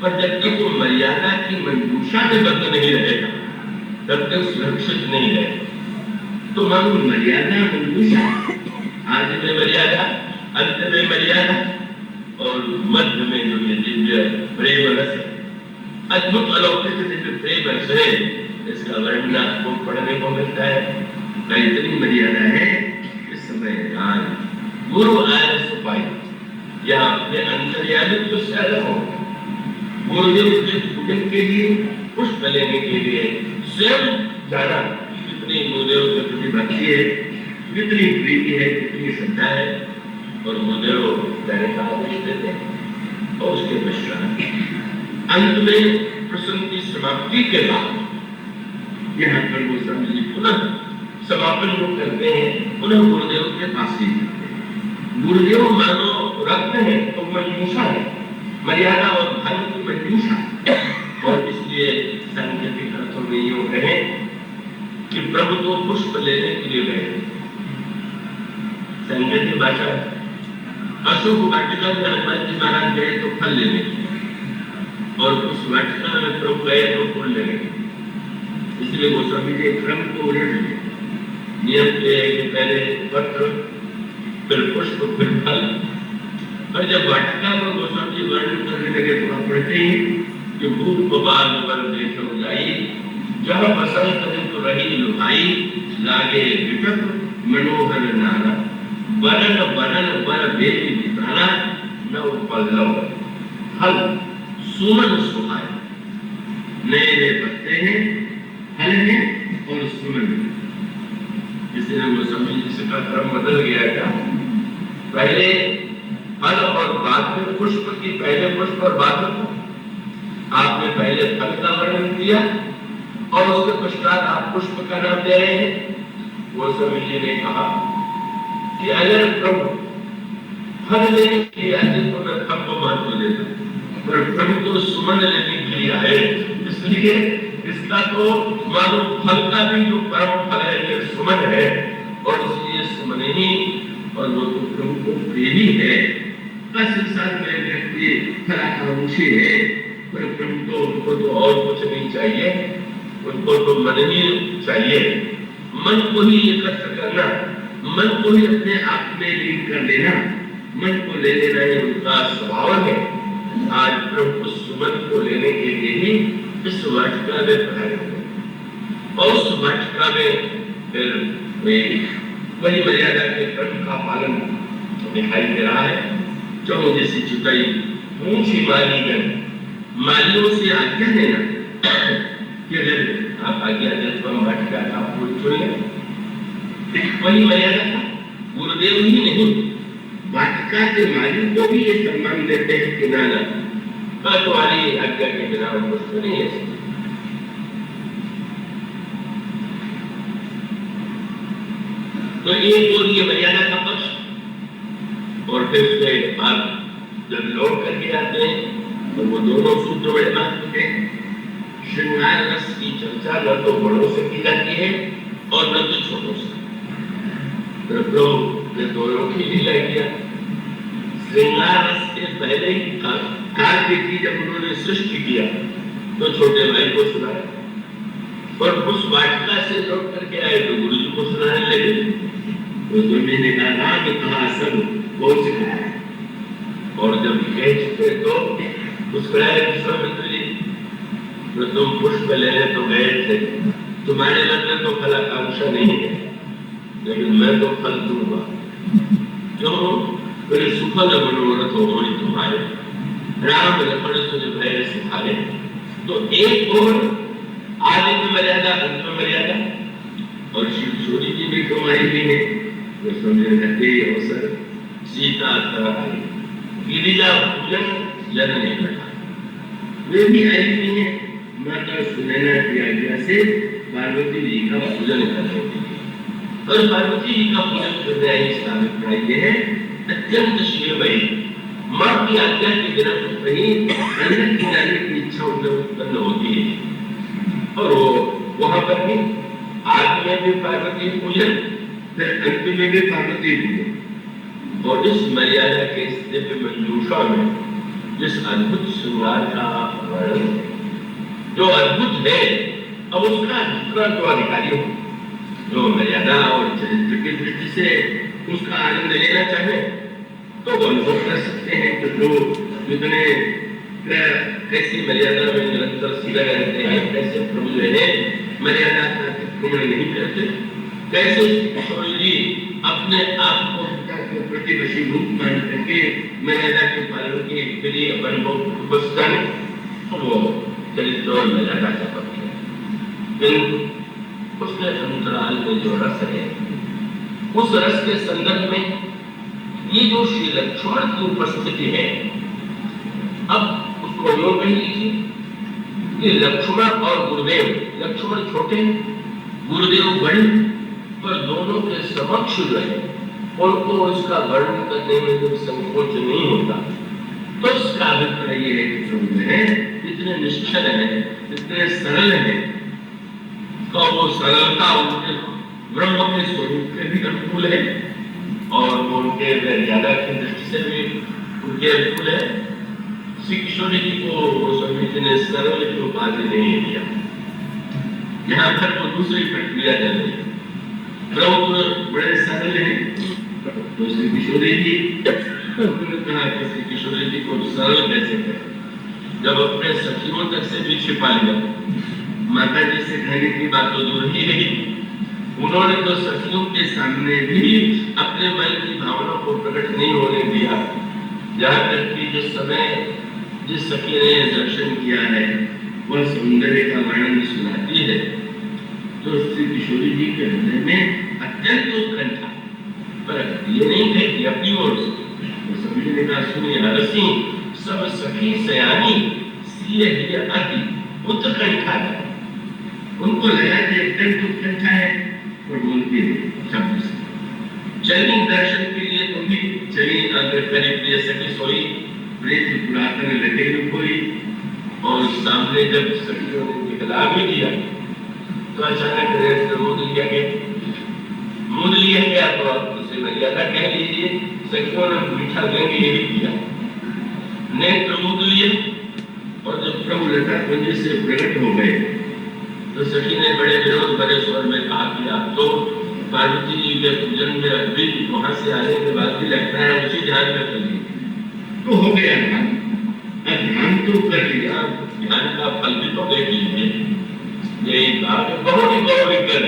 पर जब तक वो मर्यादा की मंजूषा में बंद नहीं रहेगा तब तक सुरक्षित नहीं रहेगा। तो मानो मर्यादा मंजूषा, आदि में मर्यादा, अंत में मर्यादा, और मध्य में जो ये दिव्य प्रेम रस, अद्भुत अलौकिक दिव्य प्रेम रस है, इसका वर्णन आपको पढ़ने को मिलता है। इतनी मर्यादा है इस समय ज्ञान गुरु आय सुपाई, या अपने अंतर्यामित्व से अलग हो, गुरुदेव के पूजन के लिए, पुष्प लेने के लिए स्वयं जाना, कितनी गुरुदेव के प्रति भक्ति है, कितनी प्रीति है, कितनी श्रद्धा है, और गुरुदेव जाने का आदेश देते हैं। और उसके पश्चात अंत में प्रसंग की समाप्ति के बाद यहाँ पर गोस्वामी जी पुनः समापन जो करते हैं, पुनः गुरुदेव के पास ही जाते हैं। गुरुदेव मानो रत्न है तो मंजूषा है, मर्यादा और धर्म की मंजूषा, और इसलिए सांकेतिक अर्थों में यूं कहे कि प्रभु तो पुष्प लेने के लिए गए। सांकेतिक भाषा, अशोक वाटिका में हनुमान जी महाराज गए तो फल लेने के लिए, और उस वाटिका में प्रभु गए तो फूल लेने के लिए। इसलिए गोस्वामी जी क्रम को उलट दिया। नियम के पहले पत्र, फिर पुष्प, फिर फल। पर जब वाटिका में गोस्वामी जी वर्णन करने लगे तो आप पढ़ते ही कि भूप बाल वर देखो जाई, जहाँ बसंत ऋतु रही लुभाई, लागे विटक मनोहर नाना, बरन बरन बर बेबी बिताना, नव पल्लव फल सुमन सुहाय। नए नए पत्ते हैं, फल है और सुमन। इसलिए गोस्वामी जी से का क्रम बदल गया था, पहले फल और बाद में पुष्प की, पहले पुष्प और बाद में आपने पहले फल का वर्णन किया और उसके पश्चात आप पुष्प का नाम दे रहे हैं। गोस्वामी जी ने कहा कि अगर प्रभु फल लेने के लिए आते तो मैं फल को महत्व देता, पर प्रभु तो सुमन लेने के लिए आए, इसलिए इसका तो मानो फल का भी जो परम फल है ये सुमन है, और इसलिए सुमन ही, और वो तो प्रभु को प्रेमी है। संसार में व्यक्ति फलाकांक्षी है, पर प्रभु तो उनको तो और कुछ नहीं चाहिए, उनको तो मन ही चाहिए। मन को ही एकत्र करना, मन को ही अपने आप में लीन कर लेना, मन को ले लेना ही उनका स्वभाव है। आज प्रभु सुमन को लेने के लिए ही इस वाटिका में पधारे हुए, और उस वाटिका में फिर वही मर्यादा के क्रम का पालन दिखाई दे रहा है। जो जैसी चुकाई ऊंची मालीगण, मालियों से आज्ञा देना कि अगर आप आज्ञा दे तो हम वाटिका का फूल चुन लें, वही मर्यादा था। गुरुदेव ही नहीं, वाटिका के मालिक को भी ये सम्मान देते हैं कि ना ना, तुम्हारी आज्ञा के बिना कुछ नहीं है। तो एक और ये मर्यादा का पक्ष, और फिर उसके बाद जब लौट करके आते हैं तो वो दोनों सूत्र बड़े महत्व के। श्रृंगार रस की चर्चा न तो बड़ों से की जाती है और न तो छोटों से। प्रभु ने दोनों की लीला किया। श्रृंगार रस के पहले ही कार्य की जब उन्होंने सृष्टि किया तो छोटे भाई को सुनाया, और उस वाटिका से लौट करके आए तो गुरु जी को सुनाने लगे। तो दोनों ने कहा राम कहा सब कौन से कहा, और जब कह चुके तो मुस्कुराए विश्वामित्र जी, तो तुम पुष्प लेने तो गए थे, तुम्हारे मन में तो फलाकांक्षा नहीं है, लेकिन मैं तो फल दूंगा। क्यों? फिर सुफल मनोरथ हो तुम्हारे, राम लक्ष्मण सुन भय सुखारे। तो एक और आदि में मर्यादा, अंत में मर्यादा, और शिव किशोरी जी भी क्यों आई हुई है? वो समझे रहते अवसर सीता आई, गिरिजा पूजन जननी घटा, वे भी आई हुई है माता सुनैना की आज्ञा से पार्वती जी का पूजन करने के लिए। और पार्वती जी का पूजन करने आई इसका अभिप्राय है अत्यंत शिवमयी, माँ की आज्ञा के बिना तो कहीं अंदर की जाने की इच्छा उनमें उत्पन्न होती है। और वो वहां पर भी आदि में भी पार्वती पूजन, फिर अंत में भी पार्वती पूजन। और इस मर्यादा के दिव्य मंजूषा में जिस अद्भुत श्रृंगार का वर्णन जो अद्भुत है, अब उसका जितना जो अधिकारी हो, जो मर्यादा और चरित्र की दृष्टि से उसका आनंद लेना चाहे तो वो अनुभव कर सकते हैं कि जो जितने कैसी मर्यादा में निरंतर सीधा रहते हैं, कैसे प्रभु जो है मर्यादा का अतिक्रमण नहीं करते, कैसे किशोरी जी अपने आप को पिता के प्रति वशीभूत मान करके मर्यादा के पालन के लिए अपन को उपस्थान, वो चरित्र और मर्यादा का पक्ष है। उसके अंतराल में जो रस है, उस रस के संदर्भ में ये जो श्री लक्ष्मण की उपस्थिति है, अब उसको योग कह लीजिए, ये लक्ष्मण और गुरुदेव, लक्ष्मण छोटे गुरुदेव बड़े, पर दोनों के समक्ष जो है उनको इसका वर्णन करने में जब संकोच नहीं होता, तो इसका अभिप्राय ये है कि प्रभु है इतने निश्चल है, इतने सरल है, और वो सरलता उनके ब्रह्म के स्वरूप के भी अनुकूल है और उनके मर्यादा की दृष्टि से भी उनके अनुकूल है। श्री किशोरी जी को गोस्वामी जी ने सरल की उपाधि नहीं दिया, यहाँ पर वो दूसरी प्रक्रिया चल रही है। प्रभु बड़े सरल हैं, तो श्री किशोरी जी उन्होंने कहा कि श्री किशोरी जी को सरल कैसे करें, जब अपने सखियों तक से भी छिपा लिया, माता जी से कहने की बात तो दूर ही रही, उन्होंने तो सखियों के सामने भी अपने मन की भावना को प्रकट नहीं होने दिया। यहाँ तक कि जिस समय जिस सखी ने दर्शन किया है वह सौंदर्य का वर्णन सुनाती है, तो श्री किशोरी जी के हृदय में अत्यंत उत्कंठा, पर ये नहीं कहती अपनी ओर से, तो सभी ने कहा सुनिए हरसी सब सखी सयानी सीए ही अति उत्कंठा, उनको लगा कि अत्यंत उत्कंठा है और बोलती है शब्द से। चली दर्शन के लिए तुम भी चली, अगर करी प्रिय सखी सोई, प्रेत पुरातन लटे न कोई। और सामने जब सखियों ने दिखला भी दिया तो अचानक रेत से मुद लिया गया, तो आप उसे मर्यादा कह लीजिए, सखियों ने मीठा व्यंग यही किया, नेत्र मुद लिए, और जब प्रभु लता कुंज से प्रकट हो गए तो सखी ने बड़े विरोध भरे स्वर में कहा कि आप तो पार्वती जी के पूजन में अभी वहां से आने के बाद भी लगता है उसी ध्यान में कर लीजिए। तो हो गया ध्यान, ध्यान तो कर लिया, ध्यान का फल भी तो देख लीजिए। यही कहा कि बहुत ही गौरी कर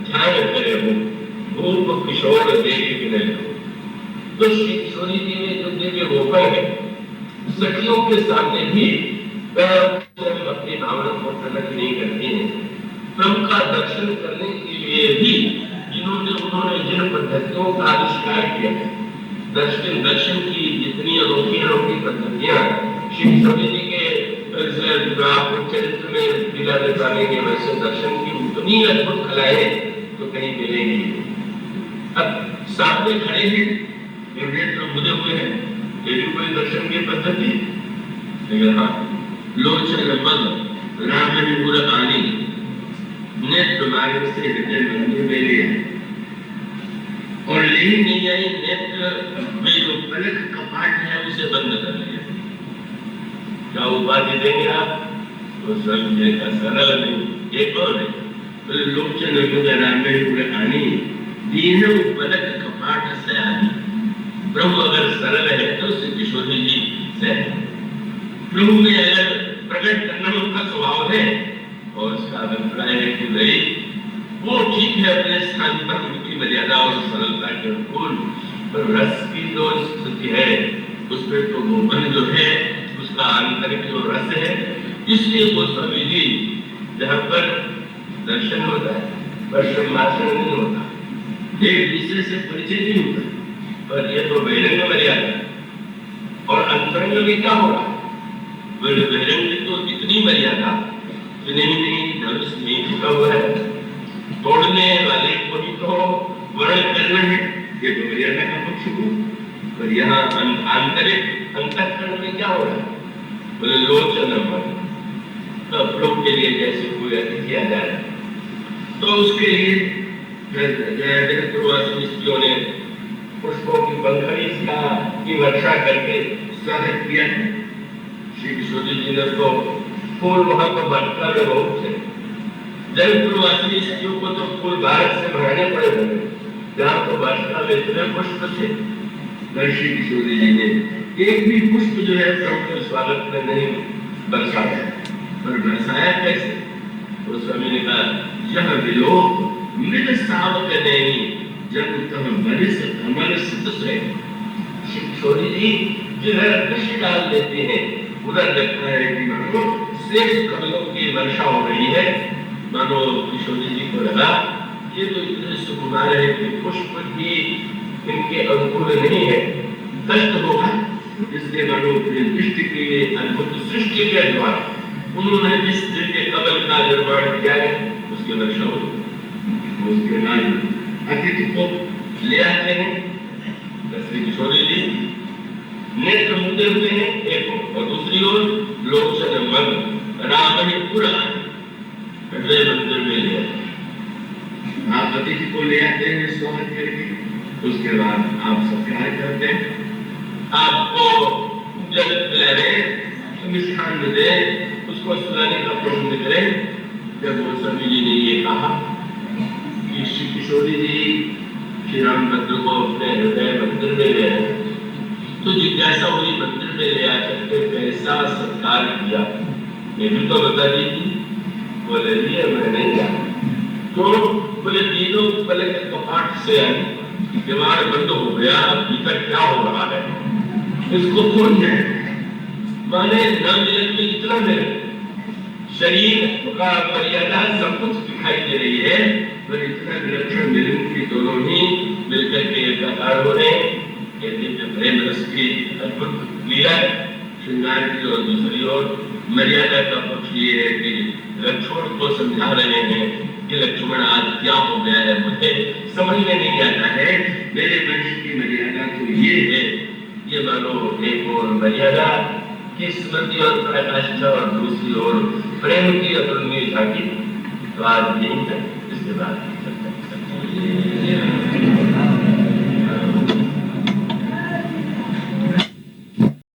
ध्यान करे हो, रूप किशोर देख के नहीं हो। तो श्री किशोरी जी में जो दिव्य रोपण है, सखियों के सामने भी अपनी भावना को प्रकट नहीं करती है। प्रभु का दर्शन करने के लिए भी उन्होंने जिन पद्धतियों का आविष्कार किया है, दर्शन की जितनी अनोखी पद्धतियां श्री किशोरी जी के चरित्र में लीला निकालेंगे, वैसे दर्शन की उतनी अद्भुत कलाएं तो कहीं मिलेंगी। अब सामने खड़े हैं, नेत्र मुदे हुए हैं, ये भी कोई दर्शन की पद्धति, लेकिन हाँ लोचन मद रामपुरानी नेत्र मार्ग से हृदय मंदिर में लिया और लेकिन नहीं आई नेत्र में जो पलक कपाट है उसे बंद कर लिया। क्या उपाधि देंगे आप? तो समझे का सरल नहीं, एक और है बोले लोचन रामपुरानी तीनों पलक कपाट से आनी। प्रभु अगर सरल है तो श्री किशोरी जी से प्रभु में अगर प्रकट करना उनका स्वभाव है और उसका अभिप्राय है कि भाई वो ठीक है अपने स्थान पर उनकी मर्यादा और सरलता के अनुकूल, पर रस की जो स्थिति है उसमें तो गोपन जो है उसका आंतरिक जो रस है, इसलिए गोस्वामी जी जहाँ पर दर्शन होता है पर सम्भाषण नहीं होता, एक दूसरे से परिचय नहीं होता, पर ये तो बहिरंग मर्यादा और अंतरंग में क्या हो रहा है? बहिरंग तो इतनी मर्यादा नहीं धनुष में झुका हुआ है, तोड़ने वाले को ही तो वर्ण करना है, ये तो मर्यादा का पक्ष हो। पर यहाँ आंतरिक अंतःकरण में क्या हो रहा है? बोले लोचन मन, तो प्रभु के लिए जैसे कोई अतिथि आ जाए तो उसके लिए जगतवासी स्त्रियों ने पुष्पों की पंखड़ी की वर्षा करके स्वागत किया। श्री किशोरी जी ने तो फूल वहां पर भटका में बहुत थे, जगतवासी स्त्रियों को तो फूल भारत से भराने पड़े होंगे, जहाँ तो भटका में इतने पुष्प थे। श्री किशोरी जी ने एक भी पुष्प जो है प्रभु के स्वागत में नहीं बरसाया, पर बरसाया कैसे? तो स्वामी ने कहा यह विलोक मृद सावक नहीं जब तब बरिस कमल सिद्ध से। किशोरी जी जो है दृष्टि डाल देते हैं, उधर लगता है कि मानो श्रेष्ठ कमलों की वर्षा हो रही है। मानो किशोरी जी को लगा ये तो इतने सुकुमार है कि पुष्प की इनके अनुकूल नहीं है, कष्ट होगा, इसलिए मानो अपनी दृष्टि के अद्भुत सृष्टि के द्वारा उन्होंने जिस दिव्य कमल का निर्माण किया है उसकी वर्षा हो। उसके बाद अतिथि को ले आते हैं, श्री किशोरी जी नेत्र मुद्दे हुए हैं एक और दूसरी ओर लोचन मन रामपुर हृदय मंदिर में ले आते। आप अतिथि को ले आते हैं स्वागत करके, उसके बाद आप सत्कार करते हैं, आपको जगत पिलाने मिष्ठान में दे, उसको सुनाने का प्रबंध करें। जब गोस्वामी जी ने ये कहा कि श्री किशोरी जी श्री रामभद्र को अपने हृदय मंदिर में ले आए, तो जिज्ञासा हुई मंदिर में ले आकर के कैसा सत्कार किया, ये भी तो बता दीजिए। बोले ये मैं नहीं जाना। तो बोले तीनों पलक कपाट से आई, दीवार बंद हो गया, अब भीतर क्या हो रहा है इसको कौन जाए? माने न मिलन में इतना मिले, शरीर का मर्यादा सब कुछ दिखाई दे रही है, पर इतना विलक्षण मिलन की दोनों ही मिलकर के एकाकार हो रहे हैं। प्रेम रस की अद्भुत लीला श्रृंगार की और दूसरी ओर मर्यादा का पक्ष ये है कि लक्ष्मण को समझा रहे हैं कि लक्ष्मण आज क्या हो गया है, मुझे समझ में नहीं आता है, मेरे वंश की मर्यादा तो ये है। ये मानो एक और मर्यादा की स्मृति और प्रकाष्ठा और दूसरी ओर प्रेम की अतुलनीय झांकी। तो आज यही है, इसके बाद